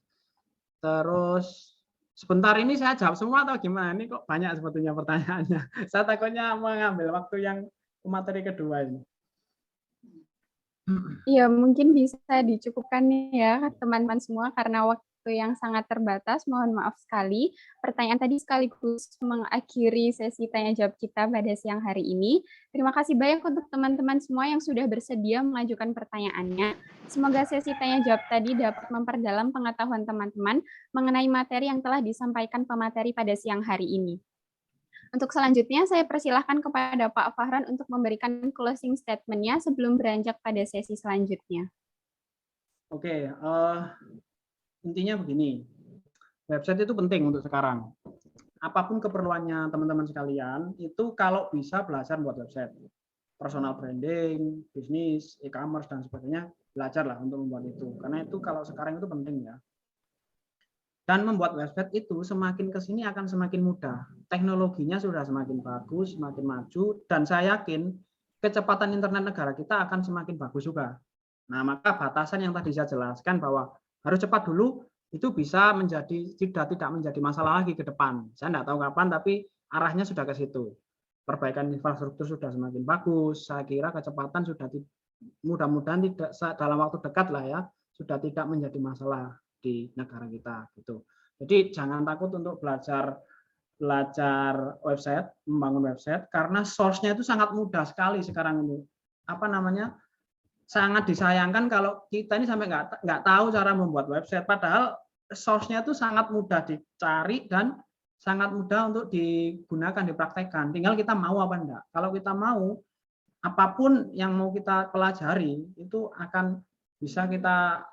Terus sebentar ini saya jawab semua atau gimana? Ini kok banyak sebetulnya pertanyaannya. Saya takutnya mengambil waktu yang materi kedua ini. Iya, mungkin bisa dicukupkan nih ya teman-teman semua karena waktu yang sangat terbatas. Mohon maaf sekali. Pertanyaan tadi sekaligus mengakhiri sesi tanya jawab kita pada siang hari ini. Terima kasih banyak untuk teman-teman semua yang sudah bersedia mengajukan pertanyaannya. Semoga sesi tanya jawab tadi dapat memperdalam pengetahuan teman-teman mengenai materi yang telah disampaikan pemateri pada siang hari ini. Untuk selanjutnya, saya persilahkan kepada Pak Fahran untuk memberikan closing statement-nya sebelum beranjak pada sesi selanjutnya. Oke, intinya begini, website itu penting untuk sekarang. Apapun keperluannya teman-teman sekalian, itu kalau bisa belajar buat website. Personal branding, bisnis, e-commerce, dan sebagainya, belajarlah untuk membuat itu. Karena itu kalau sekarang itu penting ya. Dan membuat website itu semakin ke sini akan semakin mudah. Teknologinya sudah semakin bagus, semakin maju, dan saya yakin kecepatan internet negara kita akan semakin bagus juga. Nah, maka batasan yang tadi saya jelaskan bahwa harus cepat dulu, itu bisa menjadi tidak menjadi masalah lagi ke depan. Saya tidak tahu kapan, tapi arahnya sudah ke situ. Perbaikan infrastruktur sudah semakin bagus, saya kira kecepatan sudah mudah-mudahan tidak dalam waktu dekat lah ya, sudah tidak menjadi masalah di negara kita gitu. Jadi jangan takut untuk belajar website, membangun website, karena source-nya itu sangat mudah sekali sekarang ini. Apa namanya? Sangat disayangkan kalau kita ini sampai nggak tahu cara membuat website, padahal source-nya itu sangat mudah dicari dan sangat mudah untuk digunakan, dipraktekkan. Tinggal kita mau apa enggak. Kalau kita mau, apapun yang mau kita pelajari itu akan bisa kita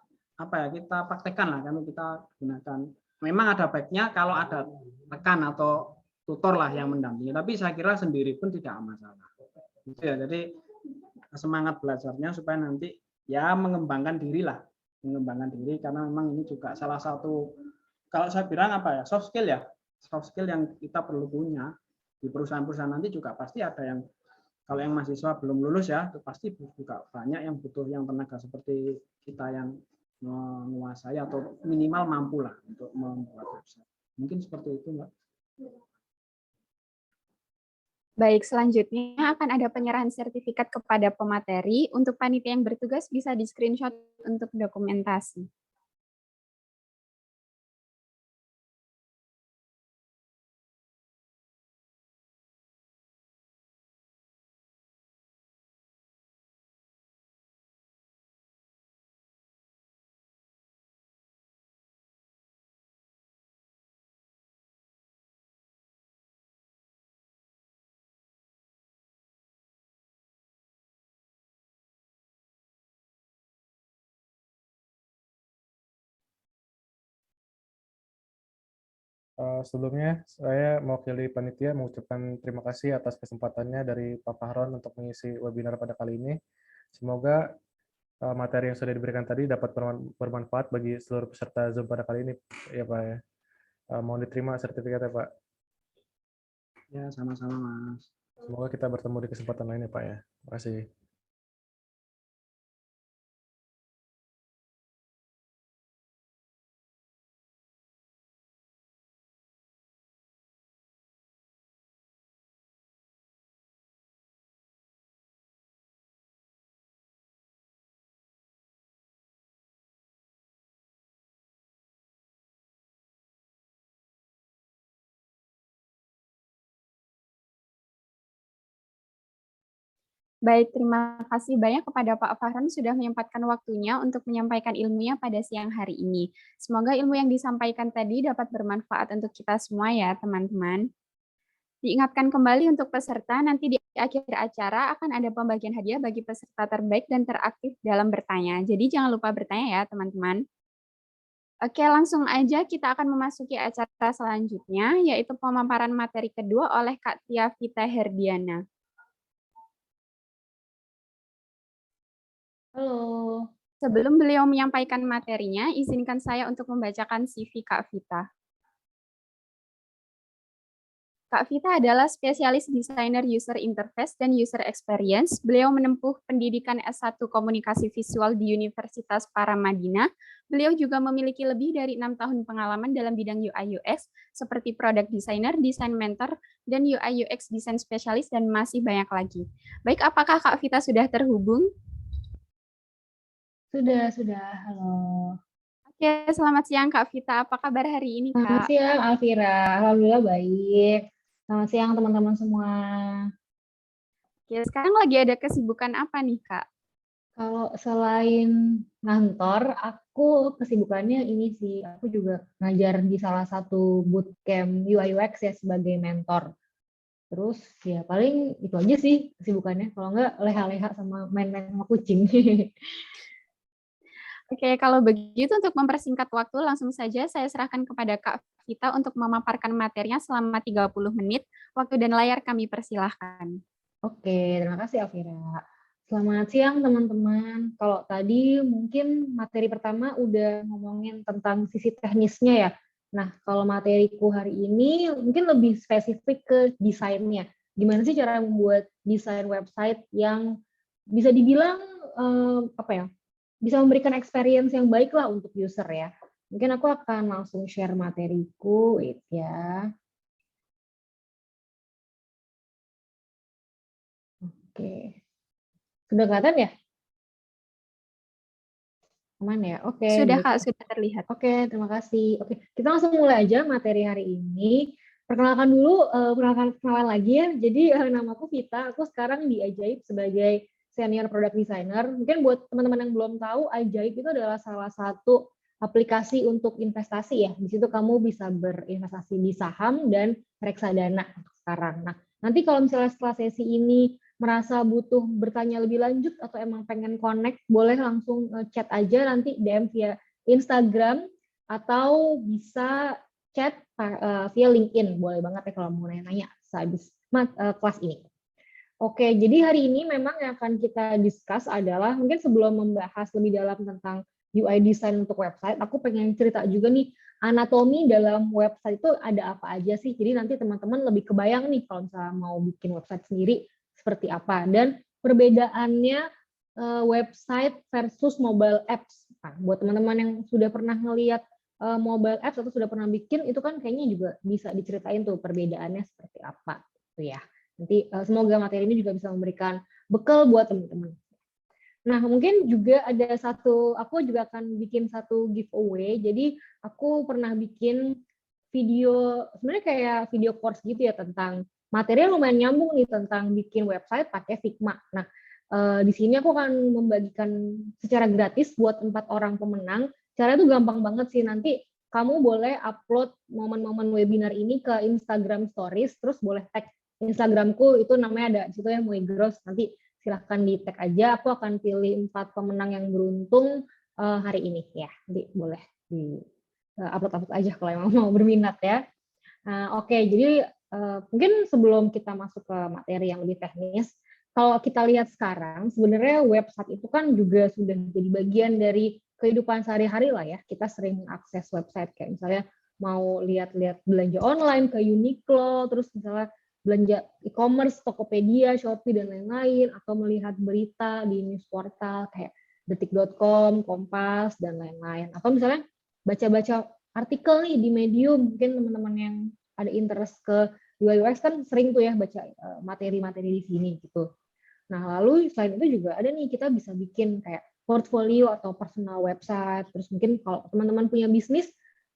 kita praktekkan lah, kalau kita gunakan. Memang ada baiknya kalau ada rekan atau tutor lah yang mendampingi, tapi saya kira sendiri pun tidak masalah. Gitu ya, jadi semangat belajarnya supaya nanti ya mengembangkan diri lah, mengembangkan diri, karena memang ini juga salah satu, kalau saya bilang soft skill ya, soft skill yang kita perlu punya di perusahaan-perusahaan nanti juga pasti ada yang, kalau yang mahasiswa belum lulus ya, itu pasti juga banyak yang butuh yang tenaga seperti kita yang menguasai atau minimal mampu lah untuk membuat website. Mungkin seperti itu, Mbak. Baik, selanjutnya akan ada penyerahan sertifikat kepada pemateri. Untuk panitia yang bertugas bisa di-screenshot untuk dokumentasi. Sebelumnya, saya mewakili panitia mengucapkan terima kasih atas kesempatannya dari Pak Fahron untuk mengisi webinar pada kali ini. Semoga materi yang sudah diberikan tadi dapat bermanfaat bagi seluruh peserta Zoom pada kali ini, ya Pak ya. Mohon diterima sertifikatnya, Pak. Ya, sama-sama, Mas. Semoga kita bertemu di kesempatan lainnya, Pak ya. Terima kasih. Baik, terima kasih banyak kepada Pak Fahran sudah menyempatkan waktunya untuk menyampaikan ilmunya pada siang hari ini. Semoga ilmu yang disampaikan tadi dapat bermanfaat untuk kita semua ya, teman-teman. Diingatkan kembali untuk peserta, nanti di akhir acara akan ada pembagian hadiah bagi peserta terbaik dan teraktif dalam bertanya. Jadi jangan lupa bertanya ya, teman-teman. Oke, langsung aja kita akan memasuki acara selanjutnya, yaitu pemaparan materi kedua oleh Kak Tia Vita Herdiana. Halo. Sebelum beliau menyampaikan materinya, izinkan saya untuk membacakan CV Kak Vita. Kak Vita adalah spesialis desainer user interface dan user experience. Beliau menempuh pendidikan S1 Komunikasi Visual di Universitas Paramadina. Beliau juga memiliki lebih dari 6 tahun pengalaman dalam bidang UI UX, seperti product designer, design mentor, dan UI UX design specialist, dan masih banyak lagi. Baik, apakah Kak Vita sudah terhubung? Sudah. Halo. Oke, selamat siang Kak Vita. Apa kabar hari ini, Kak? Selamat siang, Alvira. Alhamdulillah baik. Selamat siang, teman-teman semua. Oke, sekarang lagi ada kesibukan apa nih, Kak? Kalau selain ngantor, aku kesibukannya ini sih, aku juga ngajar di salah satu bootcamp UI UX ya sebagai mentor. Terus ya paling itu aja sih kesibukannya. Kalau enggak leha-leha sama main-main sama kucing. Oke, kalau begitu untuk mempersingkat waktu, langsung saja saya serahkan kepada Kak Vita untuk memaparkan materinya selama 30 menit. Waktu dan layar kami persilahkan. Oke, terima kasih Alvira. Selamat siang teman-teman. Kalau tadi mungkin materi pertama udah ngomongin tentang sisi teknisnya ya. Nah, kalau materiku hari ini mungkin lebih spesifik ke desainnya. Gimana sih cara membuat desain website yang bisa dibilang bisa memberikan experience yang baik lah untuk user ya. Mungkin aku akan langsung share materiku ya. Oke. Sudah kelihatan ya? Aman ya? Oke. Sudah, Kak, sudah terlihat. Oke, terima kasih. Oke, kita langsung mulai aja materi hari ini. Perkenalkan dulu, perkenalan lagi ya. Jadi namaku Vita, aku sekarang di Ajaib sebagai senior product designer. Mungkin buat teman-teman yang belum tahu, Ajaib itu adalah salah satu aplikasi untuk investasi ya. Di situ kamu bisa berinvestasi di saham dan reksadana sekarang. Nah, nanti kalau misalnya setelah sesi ini merasa butuh bertanya lebih lanjut atau emang pengen connect, boleh langsung chat aja nanti DM via Instagram atau bisa chat via LinkedIn. Boleh banget ya kalau mau nanya-nanya sehabis kelas ini. Oke, jadi hari ini memang yang akan kita discuss adalah mungkin sebelum membahas lebih dalam tentang UI design untuk website, aku pengen cerita juga nih anatomi dalam website itu ada apa aja sih. Jadi nanti teman-teman lebih kebayang nih kalau misalnya mau bikin website sendiri seperti apa dan perbedaannya website versus mobile apps. Nah, buat teman-teman yang sudah pernah ngelihat mobile apps atau sudah pernah bikin itu kan kayaknya juga bisa diceritain tuh perbedaannya seperti apa gitu ya. Nanti semoga materi ini juga bisa memberikan bekal buat teman-teman. Nah, mungkin juga ada aku juga akan bikin satu giveaway. Jadi aku pernah bikin video, sebenarnya kayak video course gitu ya tentang materi yang lumayan nyambung nih tentang bikin website pakai Figma. Nah, di sini aku akan membagikan secara gratis buat 4 orang pemenang. Caranya tuh gampang banget sih. Nanti kamu boleh upload momen-momen webinar ini ke Instagram Stories, terus boleh tag Instagramku, itu namanya ada di situ ya, Muigros. Nanti silahkan di tag aja, aku akan pilih 4 pemenang yang beruntung hari ini ya. Nanti boleh di upload aja kalau emang mau berminat ya. Oke, jadi mungkin sebelum kita masuk ke materi yang lebih teknis, kalau kita lihat sekarang sebenarnya website itu kan juga sudah jadi bagian dari kehidupan sehari-hari lah ya. Kita sering akses website kayak misalnya mau lihat-lihat belanja online ke Uniqlo, terus misalnya belanja e-commerce, Tokopedia, Shopee, dan lain-lain, atau melihat berita di news portal kayak detik.com, Kompas, dan lain-lain. Atau misalnya baca-baca artikel nih di Medium, mungkin teman-teman yang ada interest ke UI UX kan sering tuh ya baca materi-materi di sini gitu. Nah, lalu selain itu juga ada nih kita bisa bikin kayak portfolio atau personal website. Terus mungkin kalau teman-teman punya bisnis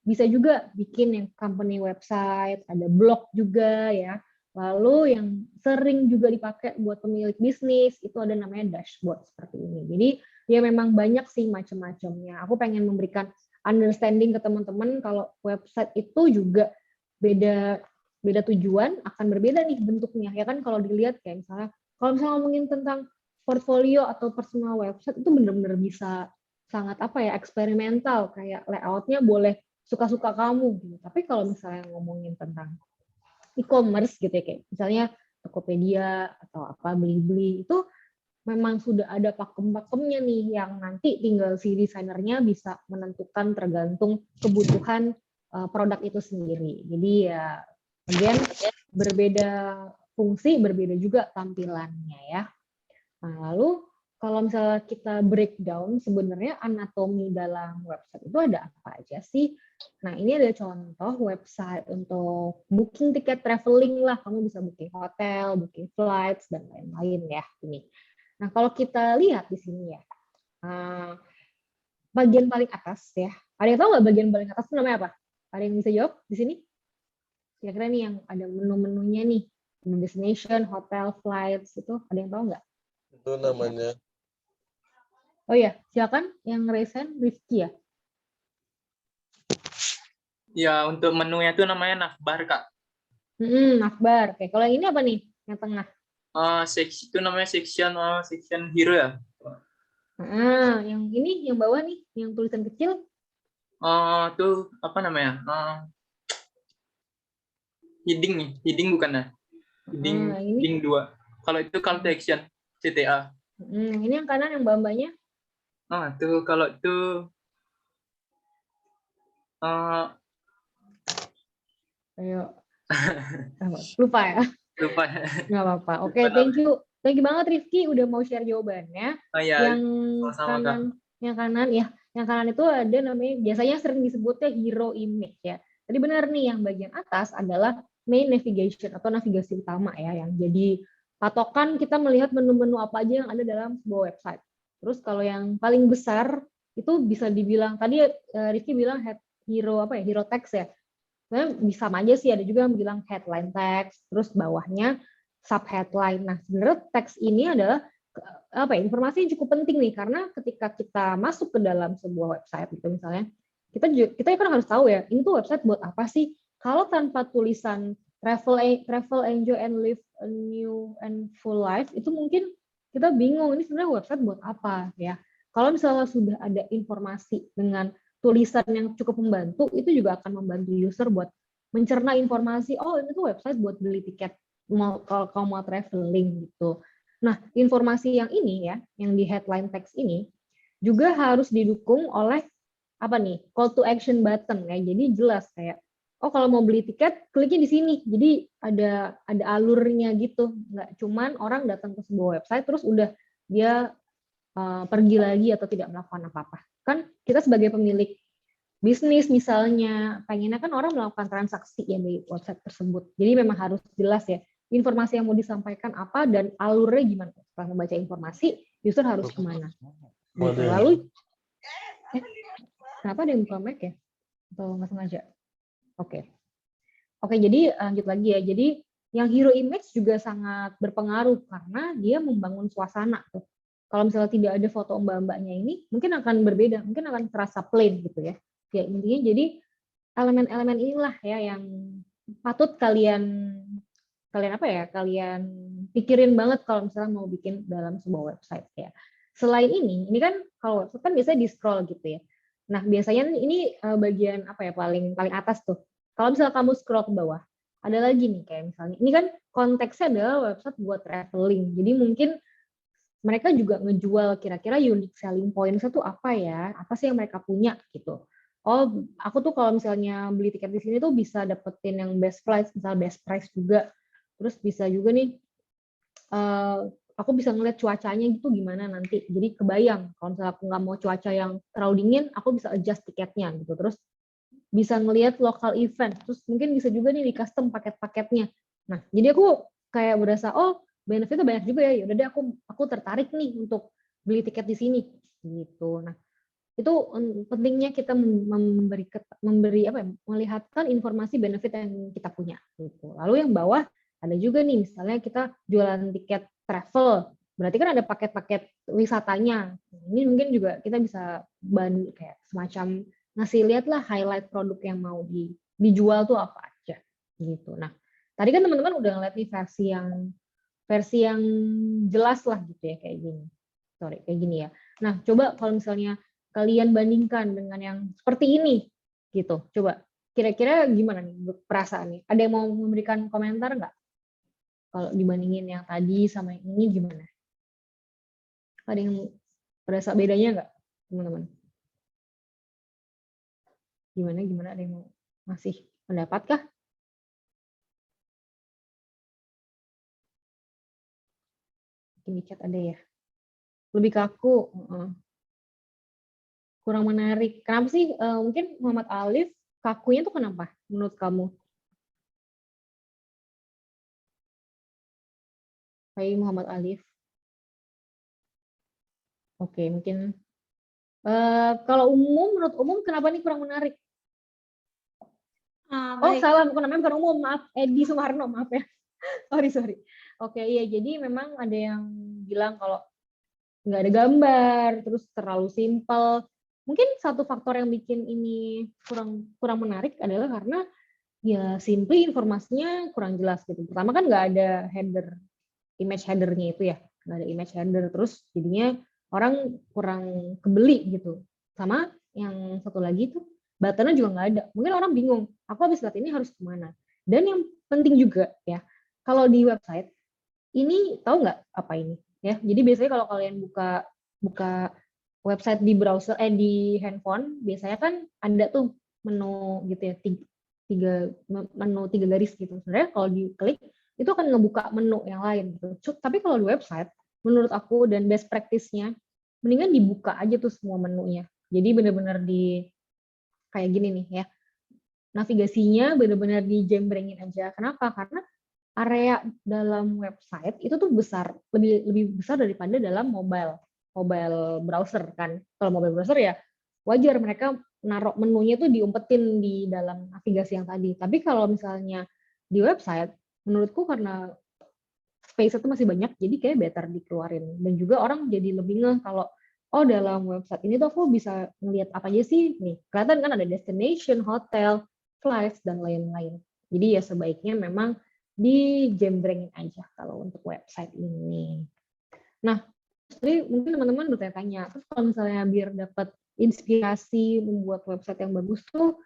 bisa juga bikin yang company website, ada blog juga ya. Lalu yang sering juga dipakai buat pemilik bisnis itu ada namanya dashboard seperti ini. Jadi ya memang banyak sih macam-macamnya. Aku pengen memberikan understanding ke teman-teman kalau website itu juga beda tujuan akan berbeda nih bentuknya. Ya kan kalau dilihat kayak misalnya kalau misalnya ngomongin tentang portfolio atau personal website itu benar-benar bisa sangat eksperimental, kayak layoutnya boleh suka-suka kamu gitu. Tapi kalau misalnya ngomongin tentang e-commerce gitu ya, kayak misalnya Tokopedia atau Blibli, itu memang sudah ada pakem-pakemnya nih yang nanti tinggal si desainernya bisa menentukan tergantung kebutuhan produk itu sendiri. Jadi ya again berbeda fungsi, berbeda juga tampilannya ya. Nah, lalu kalau misalnya kita breakdown sebenarnya anatomi dalam website itu ada apa aja sih? Nah, ini ada contoh website untuk booking tiket traveling lah. Kamu bisa booking hotel, booking flights, dan lain-lain ya. Ini. Nah, kalau kita lihat di sini ya, bagian paling atas ya. Ada yang tahu nggak bagian paling atas itu namanya apa? Ada yang bisa jawab di sini? Kira-kira nih yang ada menu-menunya nih. Destination, hotel, flights, itu ada yang tahu nggak? Itu namanya. Oh ya, silakan yang raise hand, Rifki ya. Ya, untuk menunya itu namanya navbar, Kak. Navbar. Oke, kalau yang ini apa nih? Yang tengah. Itu namanya section hero ya. Yang ini, yang bawah nih, yang tulisan kecil. Itu apa namanya? Heading bukan ya? Heading 2. Kalau itu call to action, CTA. Ini yang kanan, yang mbak-mbaknya. Tuh kalau itu Ayo. Lupa ya? Lupa. Nggak apa-apa. Oke, thank you. Thank you banget Rifki udah mau share jawabannya. Ya, yang kanan itu ada namanya, biasanya sering disebutnya hero image ya. Tadi benar nih, yang bagian atas adalah main navigation atau navigasi utama ya, yang jadi patokan kita melihat menu-menu apa aja yang ada dalam sebuah website. Terus kalau yang paling besar itu bisa dibilang, tadi Rifki bilang hero text ya. Sebenarnya bisa sama aja sih, ada juga yang bilang headline text, terus bawahnya sub headline. Nah, sebenarnya teks ini adalah informasi yang cukup penting nih, karena ketika kita masuk ke dalam sebuah website gitu misalnya, kita kan harus tahu ya, ini tuh website buat apa sih? Kalau tanpa tulisan travel, enjoy, and live a new and full life, itu mungkin kita bingung ini sebenarnya website buat apa ya. Kalau misalnya sudah ada informasi dengan tulisan yang cukup membantu, itu juga akan membantu user buat mencerna informasi, oh ini tuh website buat beli tiket kalau kamu mau traveling gitu. Nah, informasi yang ini ya, yang di headline text ini juga harus didukung oleh apa nih, call to action button ya. Jadi jelas kayak, oh kalau mau beli tiket kliknya di sini. Jadi ada alurnya gitu. Nggak cuman orang datang ke sebuah website terus udah dia pergi lagi atau tidak melakukan apa-apa. Kan kita sebagai pemilik bisnis misalnya pengennya kan orang melakukan transaksi ya di website tersebut. Jadi memang harus jelas ya informasi yang mau disampaikan apa dan alurnya gimana. Setelah membaca informasi, user harus kemana. Gitu. Lalu kenapa ada yang buka mic ya? Atau nggak sengaja? Oke, jadi lanjut lagi ya. Jadi yang hero image juga sangat berpengaruh karena dia membangun suasana tuh. Kalau misalnya tidak ada foto mbak-mbaknya ini, mungkin akan berbeda, mungkin akan terasa plain gitu ya. Ya intinya jadi elemen-elemen inilah ya yang patut kalian pikirin banget kalau misalnya mau bikin dalam sebuah website ya. Selain ini kan kalau website kan biasanya di scroll gitu ya. Nah biasanya ini bagian apa ya paling atas tuh. Kalau misalnya kamu scroll ke bawah, ada lagi nih kayak misalnya, ini kan konteksnya adalah website buat traveling. Jadi mungkin mereka juga ngejual kira-kira unique selling points itu apa ya, apa sih yang mereka punya gitu. Oh, aku tuh kalau misalnya beli tiket di sini tuh bisa dapetin yang best price, misalnya best price juga. Terus bisa juga nih, aku bisa ngeliat cuacanya gitu gimana nanti. Jadi kebayang, kalau misalnya aku nggak mau cuaca yang terlalu dingin, aku bisa adjust tiketnya gitu. Terus bisa ngelihat local event, terus mungkin bisa juga nih di custom paket-paketnya. Nah, jadi aku kayak berasa, oh benefitnya banyak juga ya. Yaudah deh aku tertarik nih untuk beli tiket di sini gitu. Nah, itu pentingnya kita melihatkan informasi benefit yang kita punya gitu. Lalu yang bawah ada juga nih misalnya kita jualan tiket travel, berarti kan ada paket-paket wisatanya. Ini mungkin juga kita bisa bantu kayak semacam ngasih lihat lah highlight produk yang mau dijual tuh apa aja gitu. Nah, tadi kan teman-teman udah ngeliat nih versi yang jelas lah gitu ya kayak gini. Kayak gini ya. Nah, coba kalau misalnya kalian bandingkan dengan yang seperti ini gitu. Coba kira-kira gimana nih perasaannya? Ada yang mau memberikan komentar nggak? Kalau dibandingin yang tadi sama yang ini gimana? Ada yang berasa bedanya nggak, teman-teman? Gimana? Ada yang mau ngasih pendapat kah? Mungkin di chat ada ya. Lebih kaku. Kurang menarik. Kenapa sih? Mungkin Muhammad Alif, kakunya tuh kenapa menurut kamu? Hai Muhammad Alif. Oke, mungkin kalau menurut umum kenapa nih kurang menarik? Oh salah, bukan umum, maaf, Edi Sumarno, maaf ya. Sorry. Oke, iya, jadi memang ada yang bilang kalau nggak ada gambar, terus terlalu simpel. Mungkin satu faktor yang bikin ini kurang menarik adalah karena ya simply informasinya kurang jelas gitu. Pertama kan nggak ada image header-nya itu ya, nggak ada image header, terus jadinya orang kurang kebeli gitu. Sama yang satu lagi tuh button-nya juga nggak ada. Mungkin orang bingung, aku habis lihat ini harus kemana. Dan yang penting juga ya, kalau di website ini tahu nggak apa ini ya? Jadi biasanya kalau kalian buka website di browser di handphone, biasanya kan ada tuh menu gitu ya, menu 3 garis gitu. Sebenarnya kalau diklik itu akan ngebuka menu yang lain gitu. Tapi kalau di website, menurut aku dan best practice-nya, mendingan dibuka aja tuh semua menunya. Jadi benar-benar kayak gini nih ya. Navigasinya benar-benar dijembrengin aja. Kenapa? Karena area dalam website itu tuh lebih besar daripada dalam mobile browser kan. Kalau mobile browser ya wajar mereka naruh menunya tuh diumpetin di dalam navigasi yang tadi. Tapi kalau misalnya di website, menurutku karena space itu masih banyak, jadi kayak better dikeluarin. Dan juga orang jadi lebih ngeh kalau oh dalam website ini tuh aku bisa ngelihat apa aja sih nih. Kelihatan kan ada destination, hotel, flights dan lain-lain. Jadi ya sebaiknya memang dijembrengin aja kalau untuk website ini. Nah, jadi mungkin teman-teman bertanya-tanya, terus kalau misalnya biar dapat inspirasi membuat website yang bagus tuh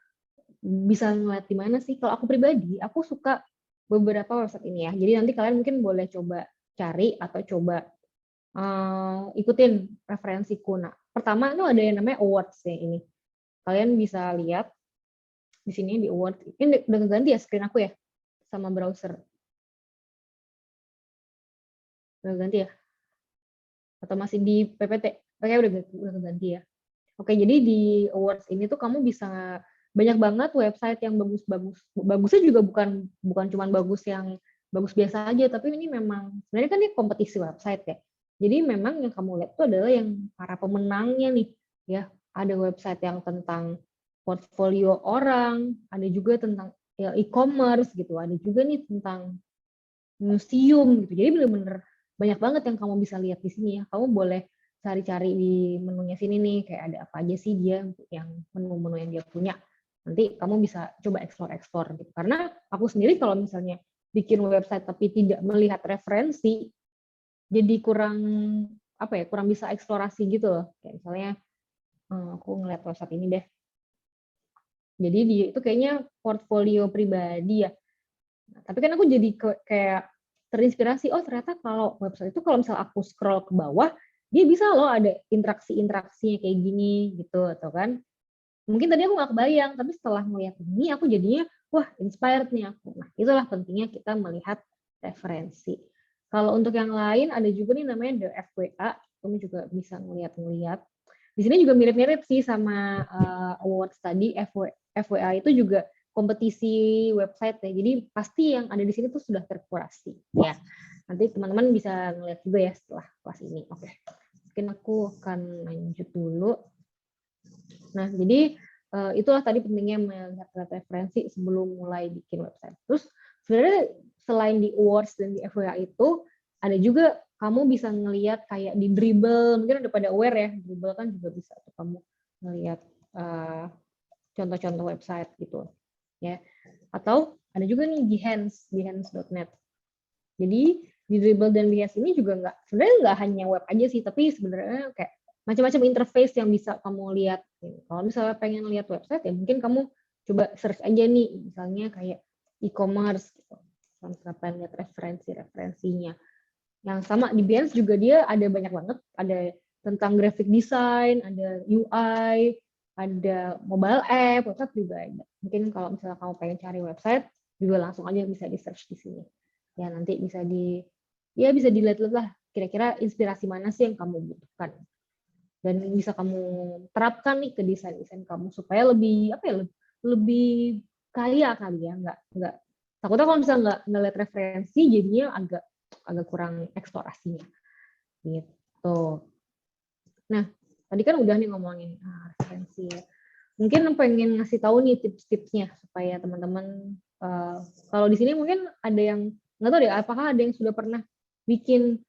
bisa ngeliat di mana sih? Kalau aku pribadi, aku suka beberapa website ini ya. Jadi nanti kalian mungkin boleh coba cari atau coba ikutin referensiku. Nah, pertama itu ada yang namanya awards ya ini. Kalian bisa lihat di sini di awards. Ini udah ganti ya screen aku ya sama browser. Udah ganti ya? Atau masih di PPT? Oke, udah ganti ya. Oke, jadi di awards ini tuh kamu bisa banyak banget website yang bagus-bagus. Bagusnya juga bukan cuma bagus yang bagus biasa aja, tapi ini memang sebenarnya kan ini kompetisi website ya. Jadi memang yang kamu lihat itu adalah yang para pemenangnya nih, ya. Ada website yang tentang portfolio orang, ada juga tentang ya, e-commerce gitu, ada juga nih tentang museum gitu. Jadi benar-benar banyak banget yang kamu bisa lihat di sini ya. Kamu boleh cari-cari di menunya sini nih, kayak ada apa aja sih dia yang menu-menu yang dia punya. Nanti kamu bisa coba explore gitu. Karena aku sendiri kalau misalnya bikin website tapi tidak melihat referensi, jadi kurang kurang bisa eksplorasi gitu loh. Kayak misalnya aku ngeliat website ini deh. Jadi itu kayaknya portfolio pribadi ya. Nah, tapi kan aku jadi kayak terinspirasi, oh ternyata kalau website itu kalau misal aku scroll ke bawah, dia bisa loh ada interaksi-interaksinya kayak gini gitu, atau kan. Mungkin tadi aku nggak kebayang, tapi setelah melihat ini aku jadinya, wah inspired nih aku. Nah itulah pentingnya kita melihat referensi. Kalau untuk yang lain ada juga nih namanya The FWA, kamu juga bisa ngeliat-ngeliat. Di sini juga mirip-mirip sih sama awards tadi. FWA itu juga kompetisi website ya. Jadi pasti yang ada di sini tuh sudah terkurasi ya. Nanti teman-teman bisa ngeliat juga ya setelah kelas ini. Oke. Mungkin aku akan lanjut dulu. Nah, jadi itulah tadi pentingnya melihat referensi sebelum mulai bikin website. Terus sebenarnya selain di awards dan di FWA itu ada juga kamu bisa ngelihat kayak di Dribbble, mungkin udah pada aware ya, Dribbble kan juga bisa tuh kamu ngelihat contoh-contoh website gitu ya. Atau ada juga nih behance.net. Jadi di Dribbble dan Behance ini juga sebenarnya nggak hanya web aja sih, tapi sebenarnya kayak macam-macam interface yang bisa kamu lihat. Kalau misalnya pengen lihat website ya mungkin kamu coba search aja nih, misalnya kayak e-commerce gitu. Kalau misalnya pengen lihat referensinya. Yang sama di Behance juga dia ada banyak banget, ada tentang graphic design, ada UI, ada mobile app, website juga ada. Mungkin kalau misalnya kamu pengen cari website juga langsung aja bisa di search di sini. Ya nanti bisa dilihat-lihat lah kira-kira inspirasi mana sih yang kamu butuhkan. Dan bisa kamu terapkan nih ke desain-desain kamu supaya lebih lebih kaya kali ya, nggak takutnya kalau misalnya nggak lihat referensi jadinya agak kurang eksplorasinya gitu. Nah tadi kan udah nih ngomongin referensi ya. Mungkin pengen ngasih tahu nih tips-tipsnya supaya teman-teman kalau di sini mungkin ada yang nggak tahu deh apakah ada yang sudah pernah bikin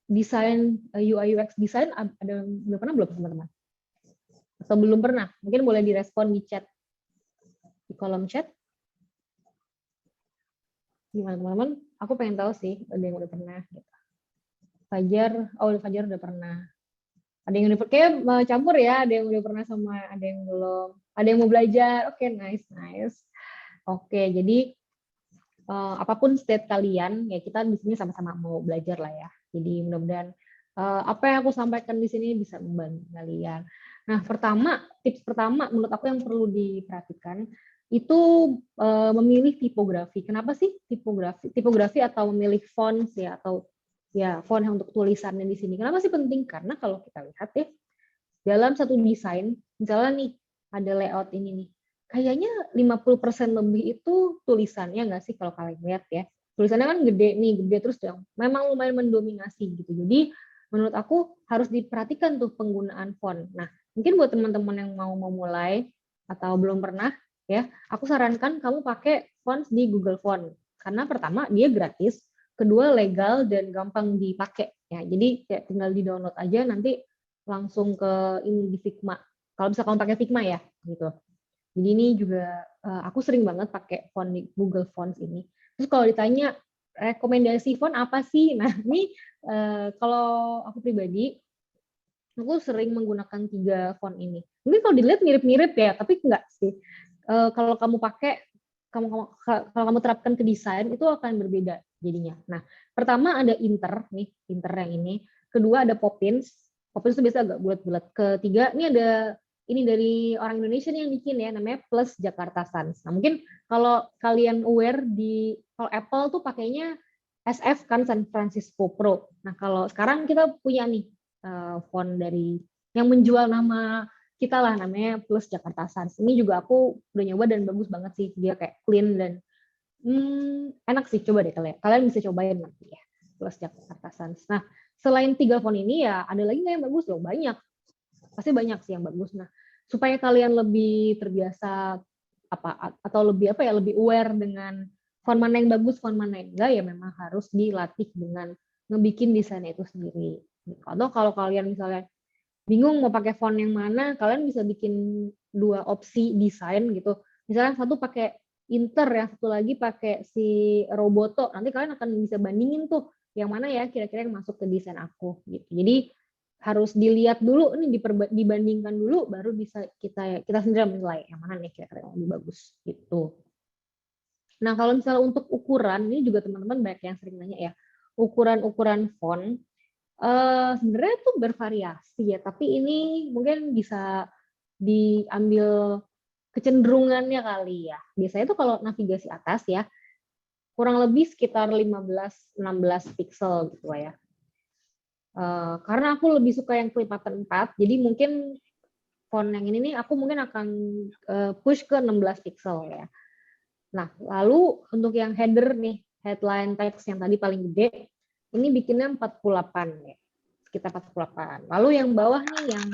desain UI UX design, ada belum pernah belum teman-teman? Atau belum pernah? Mungkin boleh direspon di chat, di kolom chat. Gimana teman-teman? Aku pengen tahu sih ada yang udah pernah. Fajar udah pernah. Ada yang udah kayak campur ya, ada yang udah pernah sama ada yang belum. Ada yang mau belajar. Oke, nice. Oke, jadi apapun state kalian, ya kita di sini sama-sama mau belajar lah ya. Jadi mudah-mudahan apa yang aku sampaikan di sini bisa membantu kalian. Nah, tips pertama menurut aku yang perlu diperhatikan itu memilih tipografi. Kenapa sih tipografi? Tipografi atau memilih fonts ya, atau ya font yang untuk tulisannya di sini. Kenapa sih penting? Karena kalau kita lihat ya dalam satu desain, misalnya nih ada layout ini nih, kayaknya 50% lebih itu tulisannya nggak sih kalau kalian lihat ya. Tulisannya kan gede terus dong. Memang lumayan mendominasi gitu. Jadi menurut aku harus diperhatikan tuh penggunaan font. Nah, mungkin buat teman-teman yang mau memulai atau belum pernah ya, aku sarankan kamu pakai fonts di Google Font. Karena pertama dia gratis, kedua legal dan gampang dipakai ya. Jadi kayak tinggal di-download aja nanti langsung ke ini di Figma. Kalau bisa kamu pakai Figma ya gitu. Jadi ini juga aku sering banget pakai font di Google Fonts ini. Terus kalau ditanya rekomendasi font apa sih? Nah, ini kalau aku pribadi, aku sering menggunakan 3 font ini. Mungkin kalau dilihat mirip-mirip ya, tapi enggak sih. Kalau kamu pakai, kalau kamu terapkan ke desain, itu akan berbeda jadinya. Nah, pertama ada Inter nih, Inter yang ini. Kedua ada Poppins. Poppins itu biasa agak bulat-bulat. Ketiga, ini ada ini dari orang Indonesia nih yang bikin ya, namanya Plus Jakarta Sans. Nah, mungkin kalau kalian aware kalau Apple tuh pakainya SF kan, San Francisco Pro. Nah, kalau sekarang kita punya nih font dari yang menjual nama kita lah, namanya Plus Jakarta Sans. Ini juga aku udah nyoba dan bagus banget sih, dia kayak clean dan enak sih, coba deh kalian bisa cobain nanti ya, Plus Jakarta Sans. Nah, selain 3 font ini ya ada lagi nggak yang bagus loh, banyak, pasti banyak sih yang bagus. Nah, supaya kalian lebih terbiasa atau lebih lebih aware dengan font mana yang bagus, font mana yang enggak, ya memang harus dilatih dengan ngebikin desainnya itu sendiri. Atau kalau kalian misalnya bingung mau pakai font yang mana, kalian bisa bikin 2 opsi desain gitu. Misalnya satu pakai Inter, yang satu lagi pakai si Roboto. Nanti kalian akan bisa bandingin tuh yang mana ya kira-kira yang masuk ke desain aku gitu. Jadi harus dilihat dulu nih, dibandingkan dulu, baru bisa kita sendiri menilai yang mana nih kira-kira yang lebih bagus gitu. Nah, kalau misalnya untuk ukuran, ini juga teman-teman banyak yang sering nanya ya, ukuran font sebenarnya tuh bervariasi ya, tapi ini mungkin bisa diambil kecenderungannya kali ya. Biasanya tuh kalau navigasi atas ya, kurang lebih sekitar 15-16 pixel gitu ya. Karena aku lebih suka yang kelipatan 4, jadi mungkin font yang ini nih aku mungkin akan push ke 16 pixel ya. Nah, lalu untuk yang header nih, headline text yang tadi paling gede, ini bikinnya 48 ya, sekitar 48. Lalu yang bawah nih, yang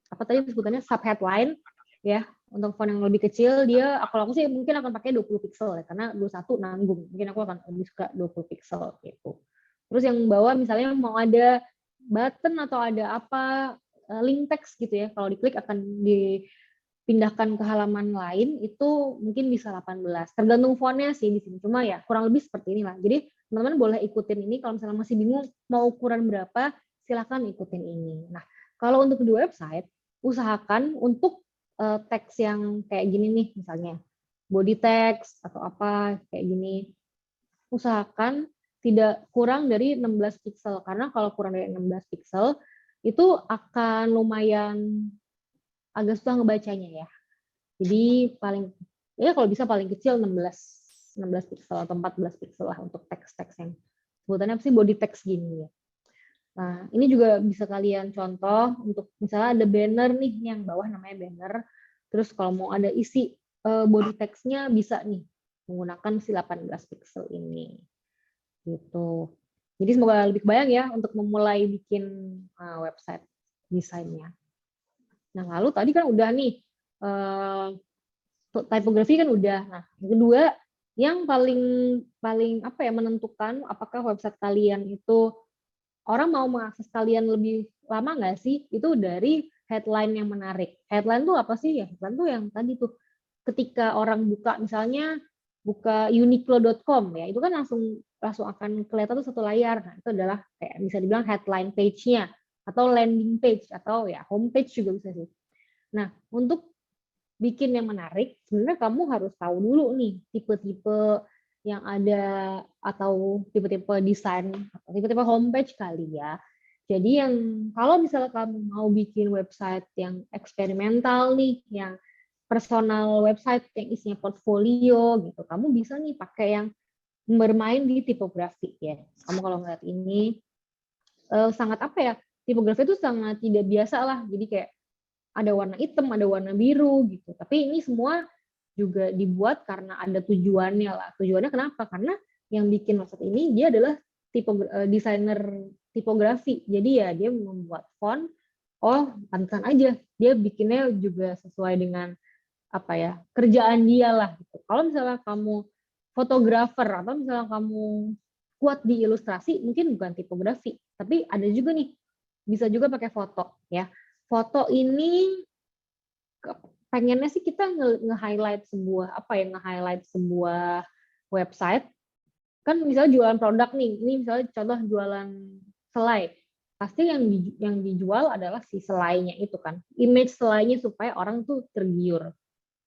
apa tadi sebutannya sub headline ya, untuk font yang lebih kecil dia, kalau aku sih mungkin akan pakai 20 pixel ya, karena 21 nanggung. Mungkin aku akan lebih suka 20 pixel gitu. Terus yang bawah misalnya mau ada button atau ada apa link text gitu ya, kalau diklik akan dipindahkan ke halaman lain, itu mungkin bisa 18. Tergantung fontnya sih di sini. Cuma ya kurang lebih seperti inilah. Jadi teman-teman boleh ikutin ini, kalau misalnya masih bingung mau ukuran berapa, silakan ikutin ini. Nah, kalau untuk di website, usahakan untuk teks yang kayak gini nih, misalnya body text atau apa kayak gini, usahakan tidak kurang dari 16 pixel, karena kalau kurang dari 16 pixel itu akan lumayan agak susah ngebacanya ya. Jadi kalau bisa paling kecil 16 pixel atau 14 pixel lah untuk teks-teks yang sebutannya apa sih, body text gini ya. Nah, ini juga bisa kalian contoh untuk misalnya ada banner nih, yang bawah namanya banner. Terus kalau mau ada isi body text-nya bisa nih menggunakan si 18 pixel ini. Gitu. Jadi semoga lebih kebayang ya untuk memulai bikin website desainnya. Nah, lalu tadi kan udah nih typography kan udah. Nah, yang kedua yang paling menentukan apakah website kalian itu orang mau mengakses kalian lebih lama nggak sih, itu dari headline yang menarik. Headline tuh apa sih ya? Headline tuh yang tadi tuh ketika orang buka, misalnya buka uniqlo.com ya, itu kan langsung akan kelihatan tuh satu layar. Nah, itu adalah kayak bisa dibilang headline page-nya atau landing page atau ya home page juga bisa sih. Nah, untuk bikin yang menarik, sebenarnya kamu harus tahu dulu nih tipe-tipe yang ada atau tipe-tipe desain atau tipe-tipe homepage kali ya. Jadi yang kalau misalnya kamu mau bikin website yang eksperimental nih, yang personal website yang isinya portfolio gitu, kamu bisa nih pakai yang bermain di tipografi ya. Kamu kalau ngeliat ini sangat tipografi itu sangat tidak biasa lah. Jadi kayak ada warna hitam, ada warna biru gitu. Tapi ini semua juga dibuat karena ada tujuannya lah. Tujuannya kenapa? Karena yang bikin website ini dia adalah desainer tipografi. Jadi ya dia membuat font, pantesan aja dia bikinnya juga sesuai dengan kerjaan dia lah gitu. Kalau misalnya kamu fotografer atau misalnya kamu kuat di ilustrasi, mungkin bukan tipografi, tapi ada juga nih bisa juga pakai foto ya. Foto ini pengennya sih kita nge-highlight sebuah nge-highlight sebuah website. Kan misalnya jualan produk nih, ini misalnya contoh jualan selai. Pasti yang dijual adalah si selainya itu kan. Image selainya supaya orang tuh tergiur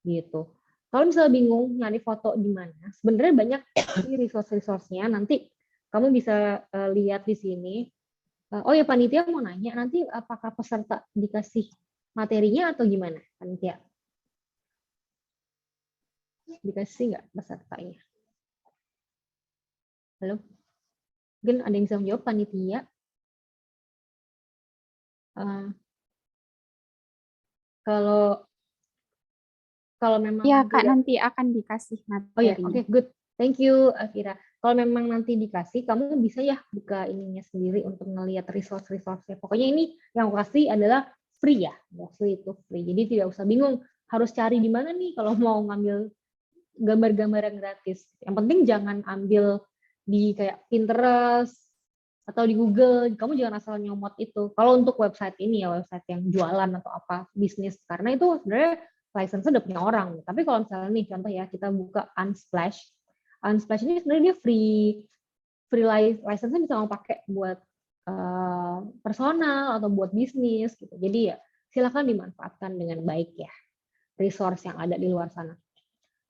gitu. Kalau misalnya bingung nyari foto di mana, sebenarnya banyak resource-nya. Nanti kamu bisa lihat di sini. Oh ya, panitia mau nanya, nanti apakah peserta dikasih materinya atau gimana, panitia? Dikasih nggak pesertanya? Halo? Mungkin ada yang bisa menjawab, panitia? Kalau memang Ya, Kak, nanti akan dikasih materi. Oh ya, oke, good. Thank you, Afira. Kalau memang nanti dikasih, kamu bisa ya buka ininya sendiri untuk ngelihat resource-nya. Pokoknya ini yang aku kasih adalah free ya, mostly itu free. Jadi tidak usah bingung harus cari di mana nih kalau mau ngambil gambar-gambar yang gratis. Yang penting jangan ambil di kayak Pinterest atau di Google. Kamu jangan asal nyomot itu. Kalau untuk website ini ya, website yang jualan atau apa, bisnis. Karena itu sebenarnya license udah punya orang. Tapi kalau misalnya nih contoh ya, kita buka Unsplash. Unsplash ini sebenarnya dia free license-nya bisa kamu pakai buat personal atau buat bisnis gitu. Jadi ya silakan dimanfaatkan dengan baik ya resource yang ada di luar sana.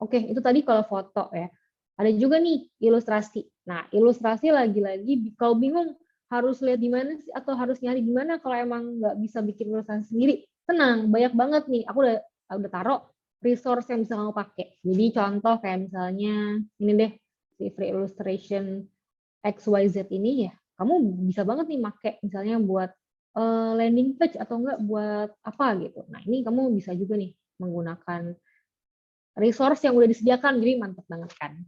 Oke, itu tadi kalau foto ya. Ada juga nih ilustrasi. Nah, ilustrasi lagi-lagi kalau bingung harus lihat di mana sih atau harus nyari di mana kalau emang nggak bisa bikin ilustrasi sendiri. Tenang, banyak banget nih. Aku udah taruh resource yang bisa kamu pakai. Jadi contoh kayak misalnya ini deh, si Free Illustration XYZ ini ya, kamu bisa banget nih pakai misalnya buat landing page atau enggak buat apa gitu. Nah, ini kamu bisa juga nih menggunakan resource yang udah disediakan, jadi mantap banget kan.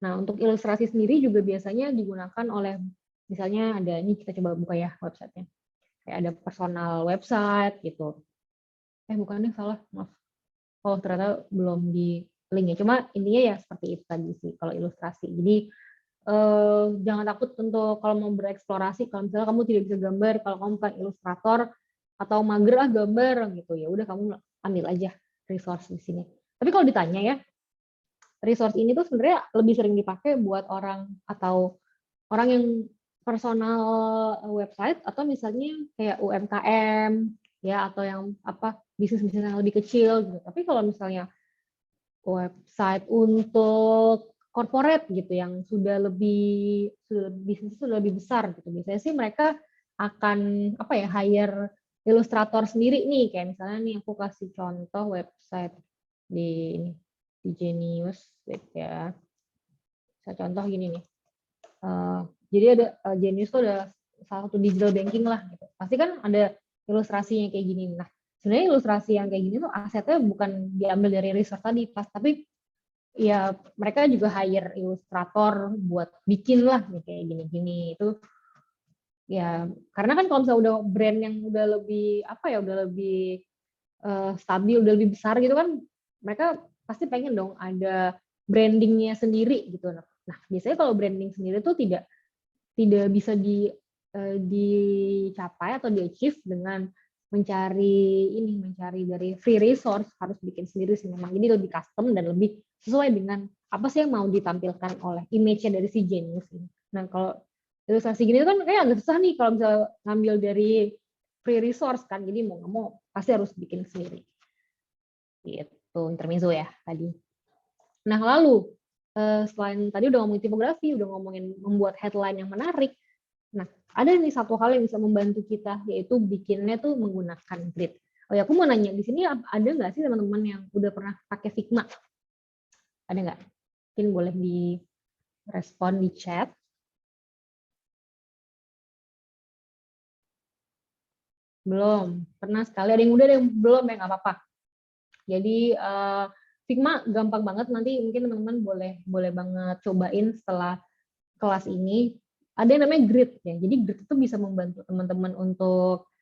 Nah, untuk ilustrasi sendiri juga biasanya digunakan oleh, misalnya ada, ini kita coba buka ya websitenya. Kayak ada personal website gitu. Bukan deh, salah, maaf. Oh, ternyata belum di link ya. Cuma intinya ya seperti itu tadi sih kalau ilustrasi. Jadi jangan takut untuk kalau mau bereksplorasi, kalau misalnya kamu tidak bisa gambar, kalau kamu bukan ilustrator atau mager gambar gitu, ya udah kamu ambil aja resource di sini. Tapi kalau ditanya ya, resource ini tuh sebenarnya lebih sering dipakai buat orang atau orang yang personal website atau misalnya kayak UMKM ya atau yang apa bisnis-bisnis yang lebih kecil gitu. Tapi kalau misalnya website untuk corporate gitu yang bisnis sudah lebih besar gitu, biasanya sih mereka akan apa ya hire ilustrator sendiri nih, kayak misalnya nih aku kasih contoh website di Genius ya. Saya contoh gini nih. Jadi ada Genius tuh ada salah satu digital banking lah gitu. Pasti kan ada ilustrasinya kayak gini. Nah, sebenarnya ilustrasi yang kayak gini tuh asetnya bukan diambil dari research tadi, tapi ya mereka juga hire ilustrator buat bikin lah nih kayak gini-gini itu. Ya, karena kan kalau misalnya udah brand yang udah lebih udah lebih stabil, udah lebih besar gitu kan, mereka pasti pengen dong ada brandingnya sendiri gitu. Nah, biasanya kalau branding sendiri tuh tidak bisa dicapai atau di-achieve dengan mencari dari free resource, harus bikin sendiri sih memang. Jadi lebih custom dan lebih sesuai dengan apa sih yang mau ditampilkan oleh image-nya dari si Genius ini. Nah, kalau ilustrasi gini kan kayak agak susah nih kalau misalnya ngambil dari free resource kan, jadi mau nggak mau pasti harus bikin sendiri. Gitu, intermezzo ya tadi. Nah, lalu selain tadi udah ngomongin tipografi, udah ngomongin membuat headline yang menarik. Nah, ada nih satu hal yang bisa membantu kita, yaitu bikinnya tuh menggunakan grid. Oh ya, aku mau nanya, di sini ada nggak sih teman-teman yang udah pernah pakai Figma? Ada nggak? Mungkin boleh direspon di chat. Belum, pernah sekali. Ada yang udah, ada yang belum, ya nggak apa-apa. Jadi Figma gampang banget, nanti mungkin teman-teman boleh banget cobain setelah kelas ini. Ada yang namanya grid ya. Jadi grid itu bisa membantu teman-teman untuk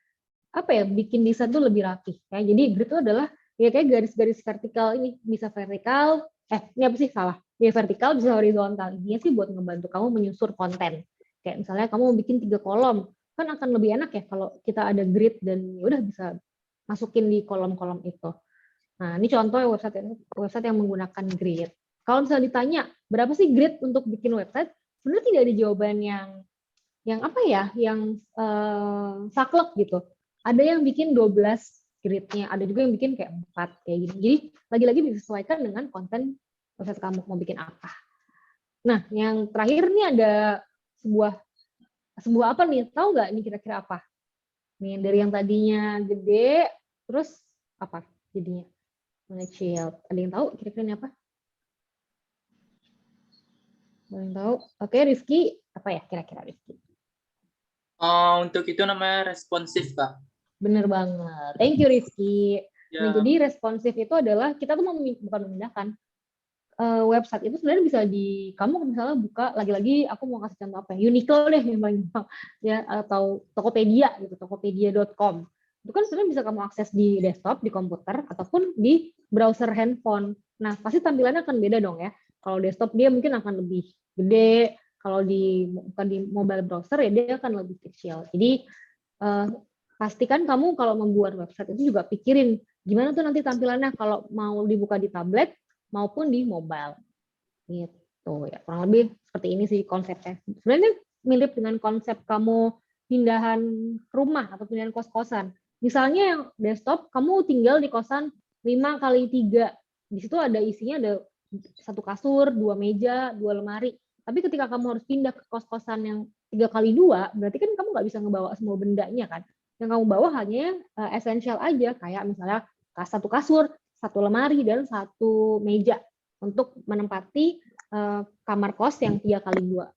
bikin desain tuh lebih rapi ya. Jadi grid itu adalah ya kayak garis-garis vertikal ini, bisa vertikal, ini apa sih salah? Ya vertikal bisa horizontal. Ini sih buat ngebantu kamu menyusur konten. Kayak misalnya kamu mau bikin 3 kolom, kan akan lebih enak ya kalau kita ada grid dan ya udah bisa masukin di kolom-kolom itu. Nah, ini contoh website yang menggunakan grid. Kalau misalnya ditanya berapa sih grid untuk bikin website, sebenarnya tidak ada jawaban yang apa ya, yang saklek gitu. Ada yang bikin 12 gridnya, ada juga yang bikin kayak 4 kayak gini. Jadi lagi-lagi disesuaikan dengan konten website kamu mau bikin apa. Nah, yang terakhir nih ada sebuah apa nih? Tahu nggak ini kira-kira apa? Nih dari yang tadinya gede, terus apa jadinya mengecil. Ada yang tahu kira-kira ini apa? Ada yang tahu? Oke, Rizky, apa ya kira-kira Rizky? Untuk itu namanya responsif, Kak. Bener banget. Thank you, Rizky. Nah, Ya. jadi responsif itu adalah kita tuh bukan memindahkan website itu sebenarnya bisa kamu misalnya buka lagi-lagi aku mau kasih contoh apa ya, Uniqlo deh yang paling gampang ya, atau Tokopedia gitu, tokopedia.com. Itu kan sebenarnya bisa kamu akses di desktop, di komputer ataupun di browser handphone. Nah, pasti tampilannya akan beda dong ya. Kalau desktop dia mungkin akan lebih gede, kalau bukan di mobile browser ya dia akan lebih kecil. Jadi pastikan kamu kalau membuat website itu juga pikirin gimana tuh nanti tampilannya kalau mau dibuka di tablet maupun di mobile. Gitu ya. Kurang lebih seperti ini sih konsepnya. Sebenarnya mirip dengan konsep kamu pindahan rumah atau pindahan kos-kosan. Misalnya yang desktop kamu tinggal di kosan 5x3. Di situ ada isinya ada 1 kasur, 2 meja, 2 lemari. Tapi ketika kamu harus pindah ke kos-kosan yang 3x2, berarti kan kamu nggak bisa ngebawa semua bendanya kan. Yang kamu bawa hanya esensial aja, kayak misalnya 1 kasur, 1 lemari, dan 1 meja untuk menempati kamar kos yang 3x2.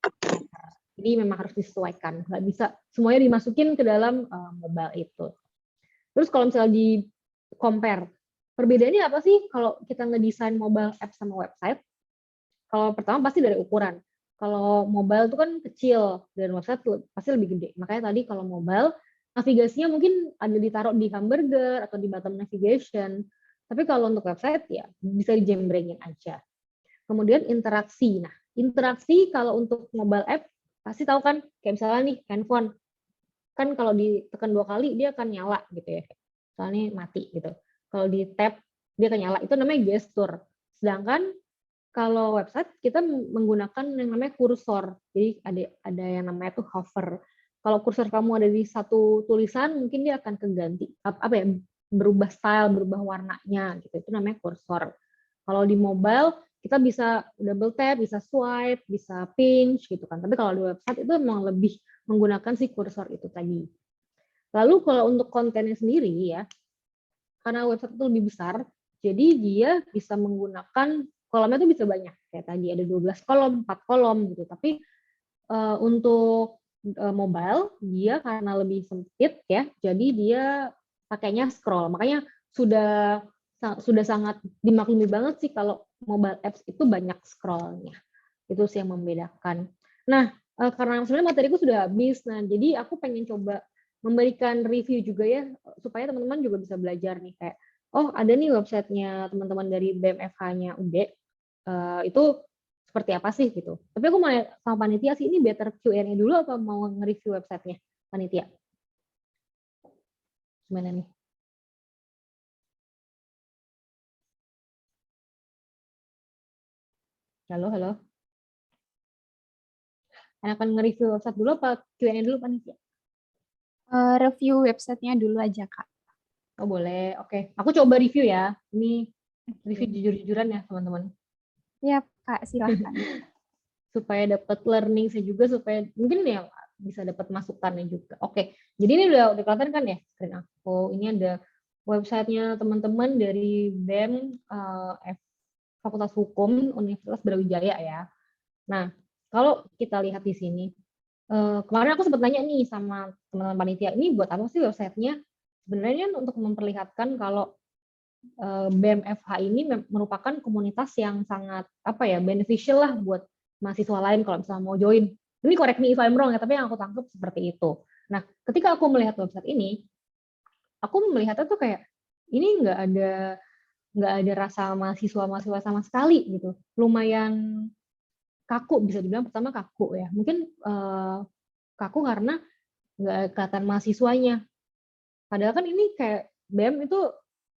Jadi memang harus disesuaikan, nggak bisa semuanya dimasukin ke dalam mobile itu. Terus kalau misalnya di compare, perbedaannya apa sih kalau kita ngedesain mobile app sama website? Kalau pertama pasti dari ukuran. Kalau mobile itu kan kecil dan website pasti lebih gede. Makanya tadi kalau mobile navigasinya mungkin ada ditaruh di hamburger atau di bottom navigation. Tapi kalau untuk website ya bisa dijembrengin aja. Kemudian interaksi. Nah, interaksi kalau untuk mobile app pasti tahu kan, kayak misalnya nih handphone. Kan kalau ditekan 2 kali dia akan nyala gitu ya. Soalnya mati gitu. Kalau di tap dia akan nyala. Itu namanya gestur. Sedangkan kalau website kita menggunakan yang namanya kursor. Jadi ada yang namanya tuh hover. Kalau kursor kamu ada di satu tulisan, mungkin dia akan keganti apa ya, berubah style, berubah warnanya gitu. Itu namanya kursor. Kalau di mobile kita bisa double tap, bisa swipe, bisa pinch gitu kan. Tapi kalau di website itu memang lebih menggunakan si kursor itu tadi. Lalu kalau untuk kontennya sendiri ya, karena website itu lebih besar, jadi dia bisa menggunakan kolomnya itu bisa banyak. Kayak tadi ada 12 kolom, 4 kolom gitu. Tapi untuk mobile dia karena lebih sempit ya, jadi dia pakainya scroll. Makanya sudah sangat dimaklumi banget sih kalau mobile apps itu banyak scrollnya. Itu sih yang membedakan. Nah, karena sebenarnya materiku sudah habis, nah jadi aku pengen coba memberikan review juga ya, supaya teman-teman juga bisa belajar nih kayak, oh ada nih websitenya teman-teman dari BMFH-nya UD, itu seperti apa sih gitu. Tapi aku mau sama panitia sih, ini better Q&A dulu atau mau nge-review websitenya panitia? Gimana nih? Halo. Akan nge-review website dulu apa Q&A dulu panitia? Review websitenya dulu aja, Kak. Oh boleh, oke. Aku coba review ya. Ini review jujur-jujuran ya teman-teman. Ya, Kak, silahkan. Supaya dapat learning saya juga, supaya mungkin ya bisa dapat masukannya juga. Oke, jadi ini udah kelihatan kan ya screen aku. Ini ada websitenya teman-teman dari BEM Fakultas Hukum Universitas Brawijaya ya. Nah, kalau kita lihat di sini, kemarin aku sempat nanya nih sama teman-teman panitia, ini buat apa sih websitenya? Sebenarnya untuk memperlihatkan kalau BMFH ini merupakan komunitas yang sangat beneficial lah buat mahasiswa lain kalau misalnya mau join. Ini correct me if I'm wrong ya, tapi yang aku tangkap seperti itu. Nah, ketika aku melihat website ini, aku melihatnya tuh kayak ini nggak ada rasa mahasiswa sama sekali gitu. Lumayan kaku, bisa dibilang pertama kaku ya. Mungkin kaku karena nggak kelihatan mahasiswanya. Padahal kan ini kayak BEM itu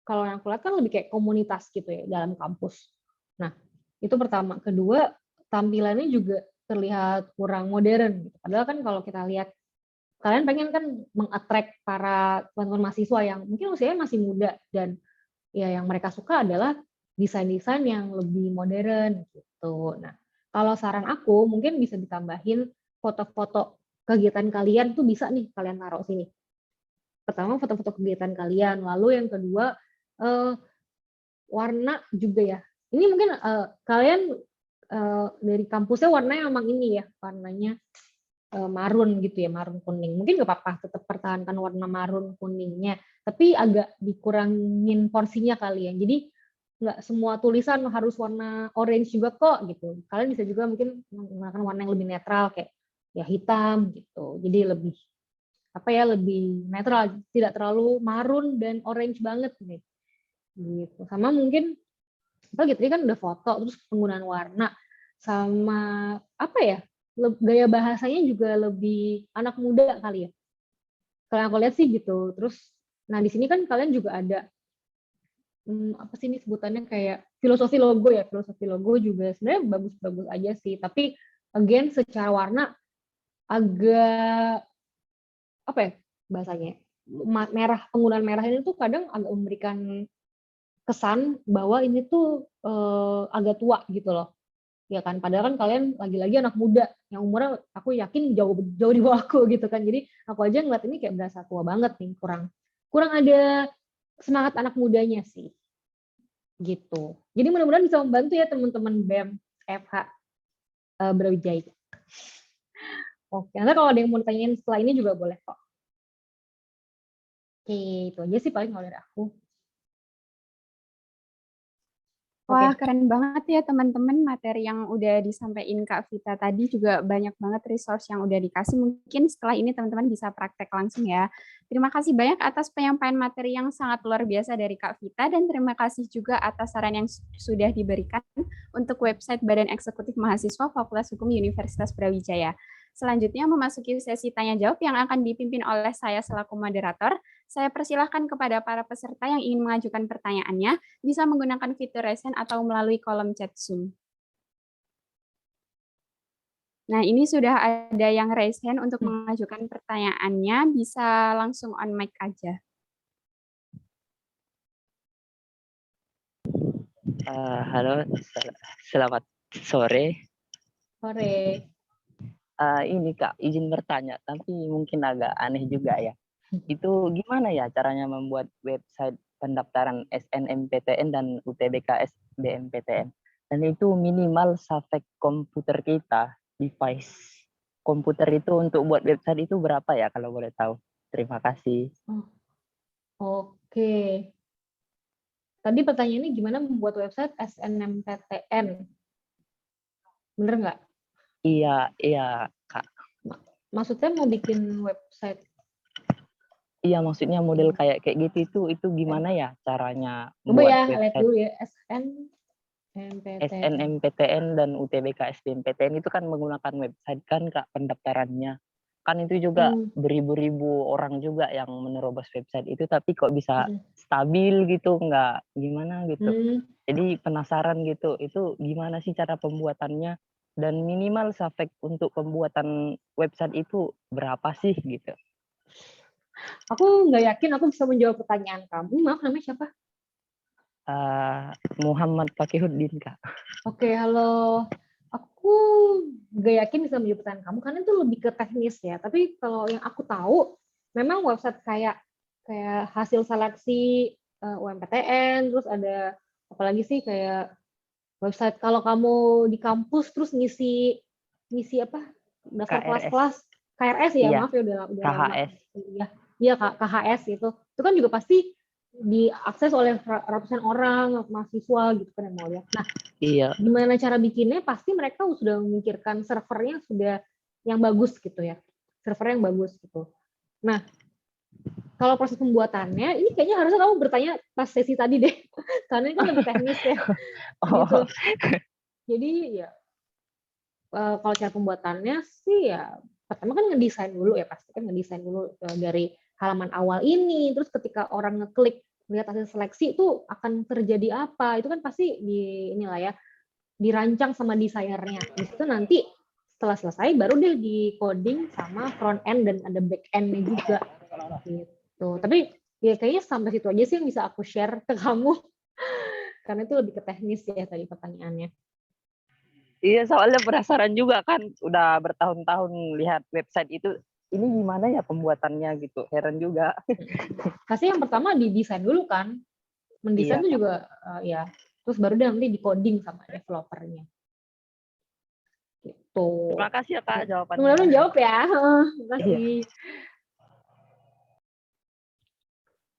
kalau yang aku lihat kan lebih kayak komunitas gitu ya dalam kampus. Nah, itu pertama. Kedua, tampilannya juga terlihat kurang modern gitu. Padahal kan kalau kita lihat, kalian pengen kan meng-attract para teman-teman mahasiswa yang mungkin usianya masih muda, dan ya yang mereka suka adalah desain-desain yang lebih modern gitu. Nah, kalau saran aku mungkin bisa ditambahin foto-foto kegiatan kalian tuh, bisa nih kalian taruh sini. Pertama foto-foto kegiatan kalian, lalu yang kedua warna juga ya. Ini mungkin kalian dari kampusnya warnanya memang ini ya, warnanya marun gitu ya, marun kuning. Mungkin nggak apa-apa, tetap pertahankan warna marun kuningnya, tapi agak dikurangin porsinya kali ya. Jadi nggak semua tulisan harus warna orange juga kok gitu. Kalian bisa juga mungkin menggunakan warna yang lebih netral kayak ya hitam gitu. Jadi lebih apa ya, lebih netral, tidak terlalu marun dan orange banget nih. Gitu. Sama mungkin apa gitu, kan udah foto, terus penggunaan warna, sama apa ya, gaya bahasanya juga lebih anak muda kali ya. Kalau aku lihat sih gitu. Terus, nah di sini kan kalian juga ada apa sih ini sebutannya, kayak filosofi logo ya. Filosofi logo juga sebenarnya bagus-bagus aja sih. Tapi again secara warna agak apa ya bahasanya, merah, penggunaan merah ini tuh kadang agak memberikan kesan bahwa ini tuh agak tua gitu loh. Ya kan, padahal kan kalian lagi-lagi anak muda yang umurnya aku yakin jauh di bawah aku gitu kan. Jadi aku aja ngeliat ini kayak berasa tua banget nih, kurang ada semangat anak mudanya sih. Gitu. Jadi mudah-mudahan bisa membantu ya teman-teman BEM FH Brawijaya. Oke, nanti kalau ada yang mau ditanyain setelah ini juga boleh kok. Oke, itu aja sih paling kalau dari aku. Wah, keren banget ya teman-teman, materi yang udah disampaikan Kak Vita tadi juga banyak banget resource yang udah dikasih. Mungkin setelah ini teman-teman bisa praktek langsung ya. Terima kasih banyak atas penyampaian materi yang sangat luar biasa dari Kak Vita, dan terima kasih juga atas saran yang sudah diberikan untuk website Badan Eksekutif Mahasiswa Fakultas Hukum Universitas Brawijaya. Selanjutnya memasuki sesi tanya jawab yang akan dipimpin oleh saya selaku moderator. Saya persilahkan kepada para peserta yang ingin mengajukan pertanyaannya bisa menggunakan fitur raise hand atau melalui kolom chat Zoom. Nah, ini sudah ada yang raise hand untuk mengajukan pertanyaannya, bisa langsung on mic aja. Halo, selamat sore. Sore. Ini Kak, izin bertanya, tapi mungkin agak aneh juga ya. Itu gimana ya caranya membuat website pendaftaran SNMPTN dan UTBK SBMPTN? Dan itu minimal safek komputer kita, device komputer itu untuk buat website itu berapa ya kalau boleh tahu? Terima kasih. Oke. Tadi pertanyaannya gimana membuat website SNMPTN? Bener nggak? Iya Kak. Maksudnya mau bikin website? Iya, maksudnya model kayak gitu itu gimana ya caranya Coba buat ya, lihat website dulu ya, SNMPTN dan UTBK SBMPTN itu kan menggunakan website kan Kak pendaftarannya. Kan itu juga beribu-ribu orang juga yang menerobos website itu, tapi kok bisa stabil gitu, nggak gimana gitu. Jadi penasaran gitu, itu gimana sih cara pembuatannya? Dan minimal safek untuk pembuatan website itu berapa sih gitu? Aku nggak yakin aku bisa menjawab pertanyaan kamu. Maaf, namanya siapa? Muhammad Fakihuddin Kak. Oke, halo. Aku nggak yakin bisa menjawab pertanyaan kamu karena itu lebih ke teknis ya. Tapi kalau yang aku tahu, memang website kayak hasil seleksi UMPTN, terus ada apalagi sih kayak website kalau kamu di kampus terus ngisi apa, daftar kelas-kelas KRS ya, maaf ya udah lama. Iya KHS itu kan juga pasti diakses oleh ratusan orang mahasiswa gitu kan yang mau lihat. Nah, gimana cara bikinnya? Pasti mereka sudah memikirkan servernya sudah yang bagus gitu ya, server yang bagus gitu. Nah, kalau proses pembuatannya ini kayaknya harusnya kamu bertanya pas sesi tadi deh, karena ini kan lebih teknis ya. Gitu. Jadi ya kalau cara pembuatannya sih ya pertama kan ngedesain dulu ya, pasti kan ngedesain dulu dari halaman awal ini, terus ketika orang ngeklik melihat hasil seleksi itu akan terjadi apa, itu kan pasti inilah ya, dirancang sama desainernya. Di situ nanti setelah selesai baru deh di coding sama front end dan ada back end-nya juga gitu. Tapi ya kayaknya sampai situ aja sih yang bisa aku share ke kamu karena itu lebih ke teknis ya tadi pertanyaannya. Iya, soalnya penasaran juga kan, udah bertahun-tahun lihat website itu, ini gimana ya pembuatannya gitu, heran juga. Pasti yang pertama didesain dulu kan, mendesain Iya, itu juga ya, terus baru deh nanti di coding sama developernya. Gitu. terima kasih ya Kak jawabannya. Mudah-mudahan jawab ya. Terima kasih. Iya.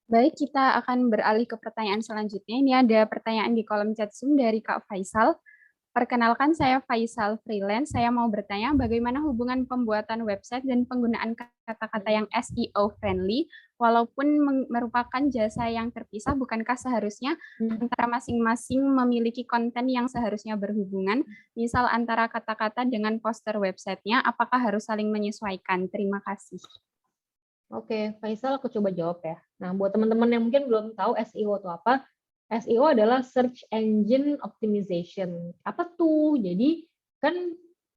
Baik, kita akan beralih ke pertanyaan selanjutnya. Ini ada pertanyaan di kolom chat Zoom dari Kak Faisal. Perkenalkan, saya Faisal Freelance. Saya mau bertanya bagaimana hubungan pembuatan website dan penggunaan kata-kata yang SEO friendly, walaupun merupakan jasa yang terpisah, bukankah seharusnya antara masing-masing memiliki konten yang seharusnya berhubungan, misal antara kata-kata dengan poster websitenya, apakah harus saling menyesuaikan? Terima kasih. Oke, Faisal aku coba jawab ya. Nah, buat teman-teman yang mungkin belum tahu SEO itu apa, SEO adalah Search Engine Optimization. Apa tuh? Jadi kan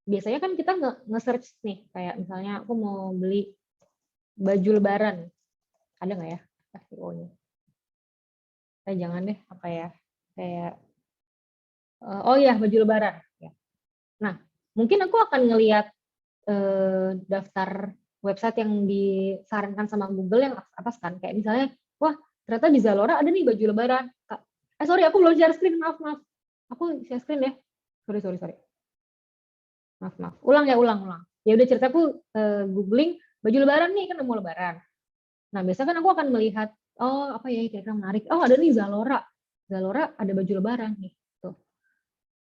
biasanya kan kita nge-search nih, kayak misalnya aku mau beli baju lebaran. Ada nggak ya SEO-nya? Jangan deh, apa ya? Kayak, oh ya, baju lebaran. Ya. Nah, mungkin aku akan ngelihat daftar website yang disarankan sama Google yang atas kan. Kayak misalnya, wah ternyata di Zalora ada nih baju lebaran. Sorry, aku belum share screen, maaf. Aku share screen ya. Sorry. Maaf. Ulang. Ya udah ceritaku googling baju lebaran nih, kan mau lebaran. Nah, biasanya kan aku akan melihat, oh apa ya kira-kira menarik. Oh, ada nih Zalora. Zalora ada baju lebaran nih. Tuh.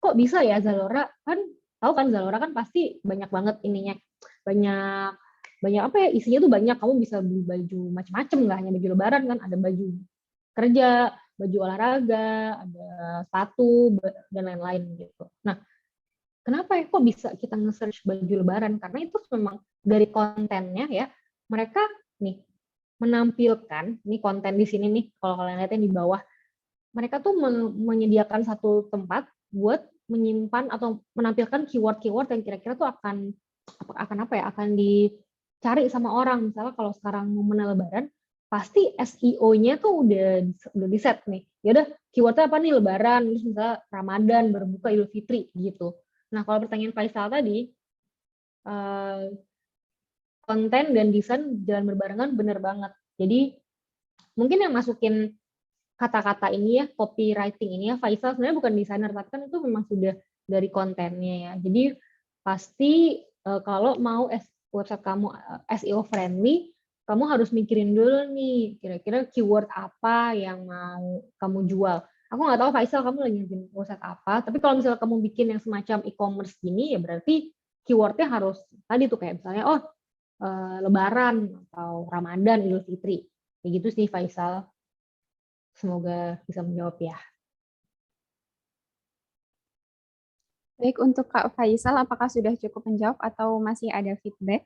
Kok bisa ya Zalora? Kan tahu kan Zalora kan pasti banyak banget ininya. Banyak apa ya, isinya tuh banyak. Kamu bisa beli baju macam-macam, nggak hanya baju lebaran kan, ada baju kerja, baju olahraga, ada sepatu dan lain-lain gitu. Nah, kenapa ya kok bisa kita nge-search baju lebaran? Karena itu memang dari kontennya ya, mereka nih menampilkan, nih konten di sini nih, kalau kalian lihatnya di bawah, mereka tuh menyediakan satu tempat buat menyimpan atau menampilkan keyword-keyword yang kira-kira tuh akan apa ya, akan dicari sama orang. Misalnya kalau sekarang momen lebaran, pasti SEO-nya tuh udah di set nih. Ya udah keywordnya apa nih, lebaran, terus misalnya Ramadan, berbuka, Idul Fitri gitu. Nah, kalau pertanyaan Faisal tadi, konten dan desain jalan berbarengan, bener banget. Jadi mungkin yang masukin kata-kata ini ya, copywriting ini ya, Faisal sebenarnya bukan desainer, tapi kan itu memang sudah dari kontennya ya. Jadi pasti kalau mau website kamu SEO friendly, kamu harus mikirin dulu nih, kira-kira keyword apa yang mau kamu jual. Aku nggak tahu Faisal kamu lagi bikin website apa, tapi kalau misalnya kamu bikin yang semacam e-commerce gini, ya berarti keywordnya harus tadi tuh kayak misalnya, oh Lebaran atau Ramadan, Idul Fitri. Kayak gitu sih Faisal. Semoga bisa menjawab ya. Baik, untuk Kak Faisal, apakah sudah cukup menjawab atau masih ada feedback?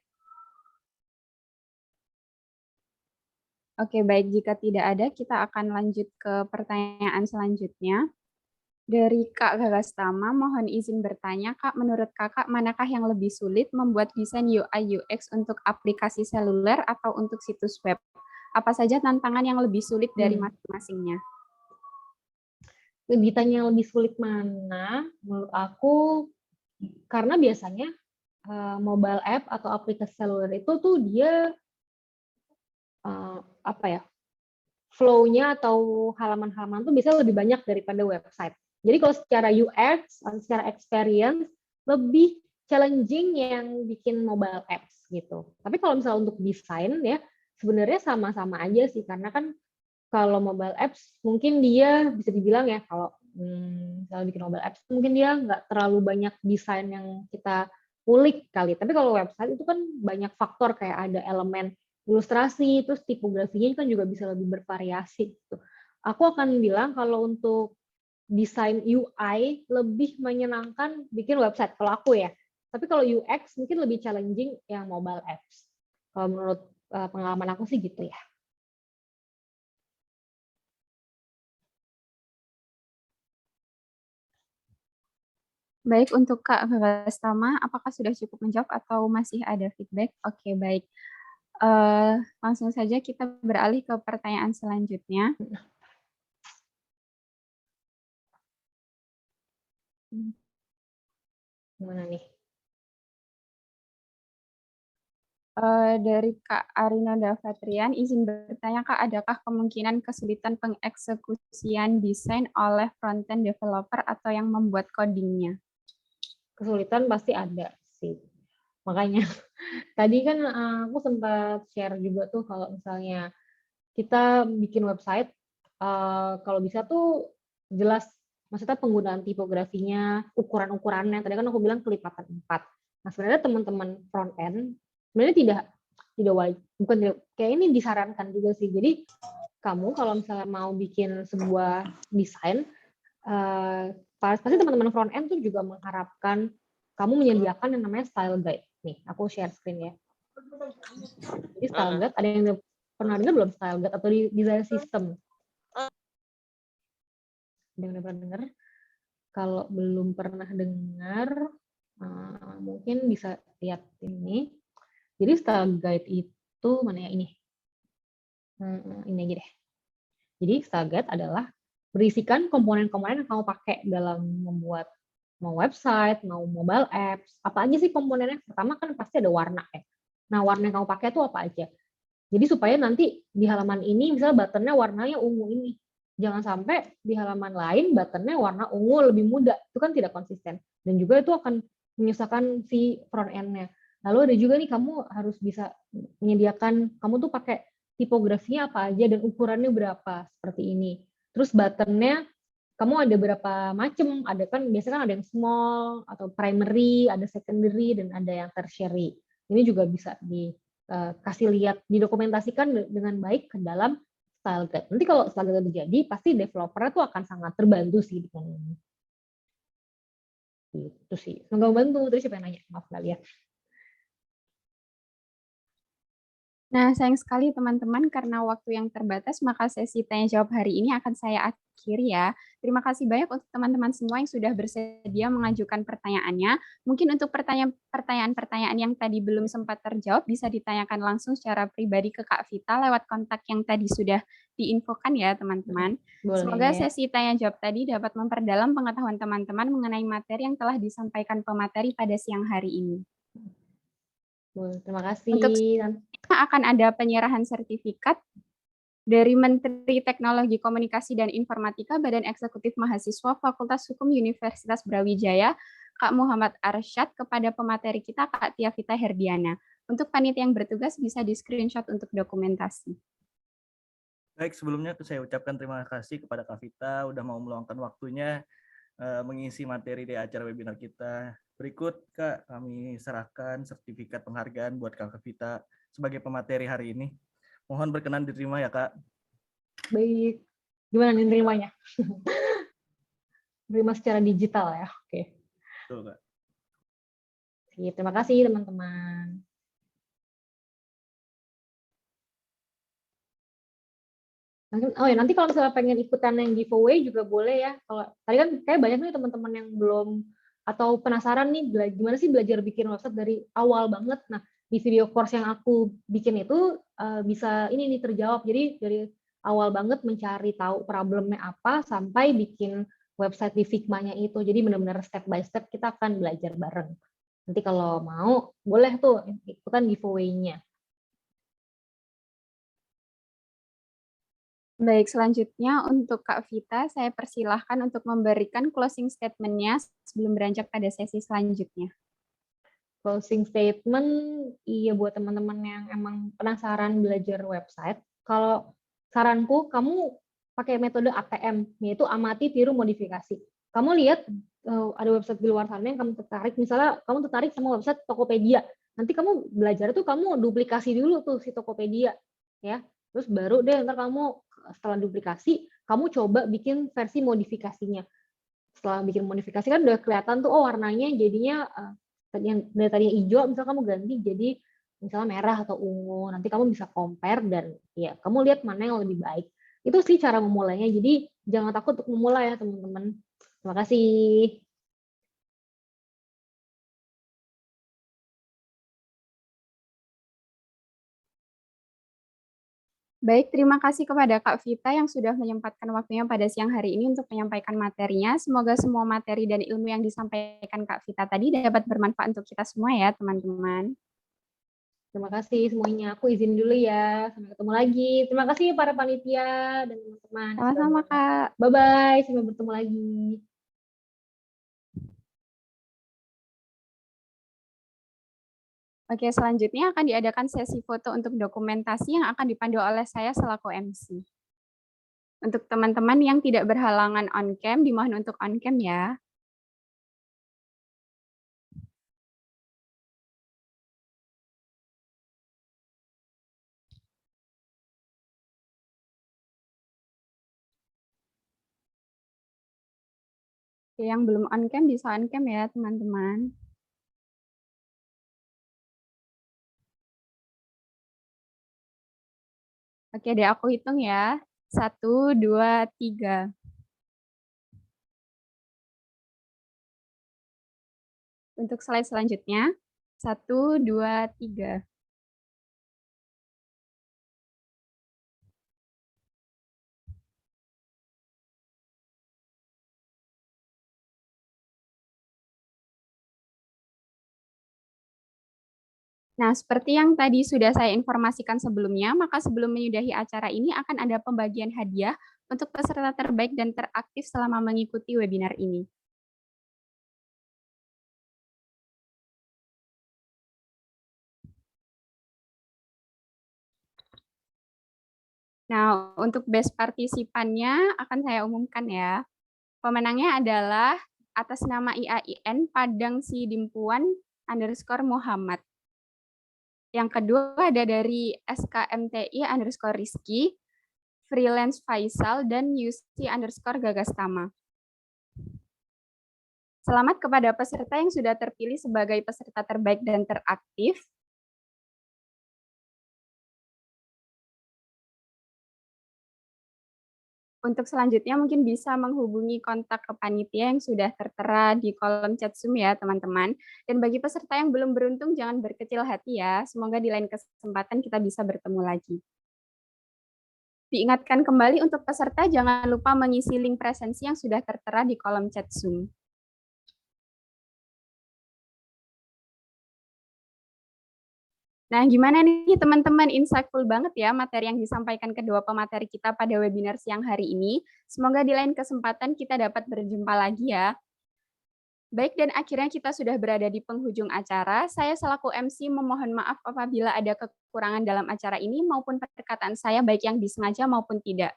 Oke, baik. Jika tidak ada, kita akan lanjut ke pertanyaan selanjutnya. Dari Kak Gagastama, mohon izin bertanya, Kak, menurut Kakak, manakah yang lebih sulit membuat desain UI UX untuk aplikasi seluler atau untuk situs web? Apa saja tantangan yang lebih sulit dari masing-masingnya? Ditanya yang lebih sulit mana? Menurut aku, karena biasanya mobile app atau aplikasi seluler itu tuh dia apa ya, flow-nya atau halaman-halaman tuh bisa lebih banyak daripada website. Jadi kalau secara UX atau secara experience lebih challenging yang bikin mobile apps gitu. Tapi kalau misalnya untuk desain ya sebenarnya sama-sama aja sih, karena kan kalau mobile apps mungkin dia bisa dibilang ya, kalau misalnya bikin mobile apps mungkin dia nggak terlalu banyak desain yang kita ulik kali. Tapi kalau website itu kan banyak faktor, kayak ada elemen ilustrasi, terus tipografinya kan juga bisa lebih bervariasi gitu. Aku akan bilang kalau untuk desain UI lebih menyenangkan bikin website kalau aku ya. Tapi kalau UX mungkin lebih challenging yang mobile apps. Kalau menurut pengalaman aku sih gitu ya. Baik, untuk Kak Gastama, apakah sudah cukup menjawab atau masih ada feedback? Oke, baik. Langsung saja kita beralih ke pertanyaan selanjutnya. Gimana nih? Dari Kak Arina Dafatrian, izin bertanya Kak, adakah kemungkinan kesulitan pengeksekusian desain oleh front-end developer atau yang membuat codingnya? Kesulitan pasti ada sih. Makanya tadi kan aku sempat share juga tuh kalau misalnya kita bikin website, kalau bisa tuh jelas, maksudnya penggunaan tipografinya, ukuran-ukurannya. Tadi kan aku bilang kelipatan 4. Nah sebenarnya teman-teman front end sebenarnya tidak wajib, bukan tidak, kayak ini disarankan juga sih. Jadi kamu kalau misalnya mau bikin sebuah desain, pasti teman-teman front end tuh juga mengharapkan kamu menyediakan yang namanya style guide. Nih, aku share screen ya. Jadi style guide, ada yang pernah dengar belum style guide atau di design system? Ada yang pernah dengar? Kalau belum pernah dengar, mungkin bisa lihat ini. Jadi style guide itu mana ya ini? Ini aja deh. Jadi style guide adalah berisikan komponen-komponen yang kamu pakai dalam membuat mau website, mau mobile apps, apa aja sih komponennya? Pertama kan pasti ada warna ya. Nah, warna yang kamu pakai itu apa aja? Jadi supaya nanti di halaman ini misalnya buttonnya warnanya ungu ini. Jangan sampai di halaman lain buttonnya warna ungu lebih muda. Itu kan tidak konsisten. Dan juga itu akan menyusahkan si front end-nya. Lalu ada juga nih kamu harus bisa menyediakan, kamu tuh pakai tipografinya apa aja dan ukurannya berapa, seperti ini. Terus buttonnya kamu ada berapa macam, ada kan biasanya kan ada yang small atau primary, ada secondary dan ada yang tertiary. Ini juga bisa dikasih lihat, didokumentasikan dengan baik ke dalam style guide. Nanti kalau style guide terjadi, pasti developer itu akan sangat terbantu sih dengan ini. Itu sih. Semoga membantu. Terus siapa yang nanya? Maaf nggak lihat. Nah, sayang sekali teman-teman, karena waktu yang terbatas, maka sesi tanya jawab hari ini akan saya akhiri ya. Terima kasih banyak untuk teman-teman semua yang sudah bersedia mengajukan pertanyaannya. Mungkin untuk pertanyaan-pertanyaan yang tadi belum sempat terjawab, bisa ditanyakan langsung secara pribadi ke Kak Vita lewat kontak yang tadi sudah diinfokan ya teman-teman. Semoga sesi tanya jawab tadi dapat memperdalam pengetahuan teman-teman mengenai materi yang telah disampaikan pemateri pada siang hari ini. Terima kasih. Untuk akan ada penyerahan sertifikat dari Menteri Teknologi Komunikasi dan Informatika Badan Eksekutif Mahasiswa Fakultas Hukum Universitas Brawijaya, Kak Muhammad Arsyad, kepada pemateri kita Kak Tia Vita Herdiana. Untuk panitia yang bertugas bisa di screenshot untuk dokumentasi. Baik, sebelumnya saya ucapkan terima kasih kepada Kak Vita udah mau meluangkan waktunya mengisi materi di acara webinar kita. Berikut Kak, kami serahkan sertifikat penghargaan buat Kak Vita sebagai pemateri hari ini. Mohon berkenan diterima ya Kak. Baik. Gimana nih nerimanya? Terima secara digital ya. Oke. Betul Kak. Terima kasih teman-teman. Oh ya, nanti kalau misalnya pengen ikutan yang giveaway juga boleh ya. Kalau tadi kan kayak banyak nih teman-teman yang belum atau penasaran nih gimana sih belajar bikin website dari awal banget. Nah, di video course yang aku bikin itu bisa ini nih terjawab. Jadi dari awal banget mencari tahu problemnya apa sampai bikin website di Figma-nya itu. Jadi benar-benar step by step kita akan belajar bareng. Nanti kalau mau boleh tuh ikutan giveaway-nya. Baik, selanjutnya untuk Kak Vita, saya persilahkan untuk memberikan closing statement-nya sebelum beranjak pada sesi selanjutnya. Closing statement, iya buat teman-teman yang emang penasaran belajar website, kalau saranku kamu pakai metode ATM, yaitu amati, tiru, modifikasi. Kamu lihat ada website di luar sana yang kamu tertarik, misalnya kamu tertarik sama website Tokopedia, nanti kamu belajar tuh kamu duplikasi dulu tuh si Tokopedia, ya. Terus baru deh ntar kamu setelah duplikasi, kamu coba bikin versi modifikasinya. Setelah bikin modifikasi kan udah kelihatan tuh, oh warnanya jadinya yang dari tadinya hijau, misalnya kamu ganti jadi misalnya merah atau ungu. Nanti kamu bisa compare dan ya kamu lihat mana yang lebih baik. Itu sih cara memulainya. Jadi jangan takut untuk memulai ya teman-teman. Terima kasih. Baik, terima kasih kepada Kak Vita yang sudah menyempatkan waktunya pada siang hari ini untuk menyampaikan materinya. Semoga semua materi dan ilmu yang disampaikan Kak Vita tadi dapat bermanfaat untuk kita semua ya, teman-teman. Terima kasih semuanya. Aku izin dulu ya. Sampai ketemu lagi. Terima kasih para panitia dan teman-teman. Sama-sama, Kak. Bye-bye. Sampai bertemu lagi. Oke, selanjutnya akan diadakan sesi foto untuk dokumentasi yang akan dipandu oleh saya selaku MC. Untuk teman-teman yang tidak berhalangan on-cam, dimohon untuk on-cam ya. Oke, yang belum on-cam bisa on-cam ya, teman-teman. Oke deh, aku hitung ya. 1, 2, 3. Untuk slide selanjutnya. 1, 2, 3. Nah, seperti yang tadi sudah saya informasikan sebelumnya, maka sebelum menyudahi acara ini akan ada pembagian hadiah untuk peserta terbaik dan teraktif selama mengikuti webinar ini. Nah, untuk best partisipannya akan saya umumkan ya. Pemenangnya adalah atas nama IAIN Padang Sidimpuan _Muhammad. Yang kedua ada dari SKMTI _Rizky, Freelance Faisal, dan UC _Gagastama. Selamat kepada peserta yang sudah terpilih sebagai peserta terbaik dan teraktif. Untuk selanjutnya mungkin bisa menghubungi kontak ke panitia yang sudah tertera di kolom chat Zoom ya teman-teman. Dan bagi peserta yang belum beruntung jangan berkecil hati ya. Semoga di lain kesempatan kita bisa bertemu lagi. Diingatkan kembali untuk peserta jangan lupa mengisi link presensi yang sudah tertera di kolom chat Zoom. Nah, gimana nih teman-teman, insightful banget ya materi yang disampaikan kedua pemateri kita pada webinar siang hari ini. Semoga di lain kesempatan kita dapat berjumpa lagi ya. Baik, dan akhirnya kita sudah berada di penghujung acara. Saya selaku MC memohon maaf apabila ada kekurangan dalam acara ini maupun perkataan saya baik yang disengaja maupun tidak.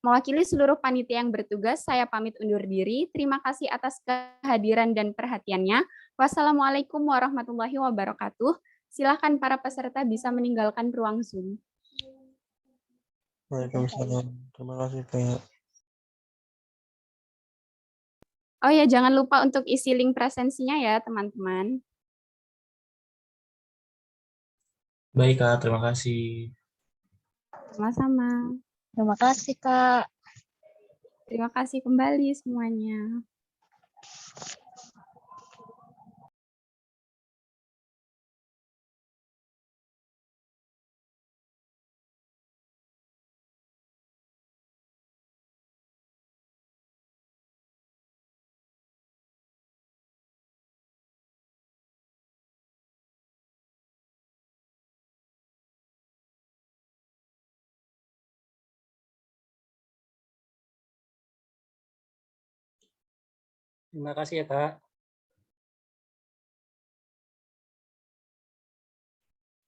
Mewakili seluruh panitia yang bertugas, saya pamit undur diri. Terima kasih atas kehadiran dan perhatiannya. Wassalamualaikum warahmatullahi wabarakatuh. Silakan para peserta bisa meninggalkan ruang Zoom. Waalaikumsalam. Terima kasih, Kak. Oh ya, jangan lupa untuk isi link presensinya ya, teman-teman. Baik, Kak. Terima kasih. Sama-sama. Terima kasih, Kak. Terima kasih kembali semuanya. Terima kasih ya, Kak.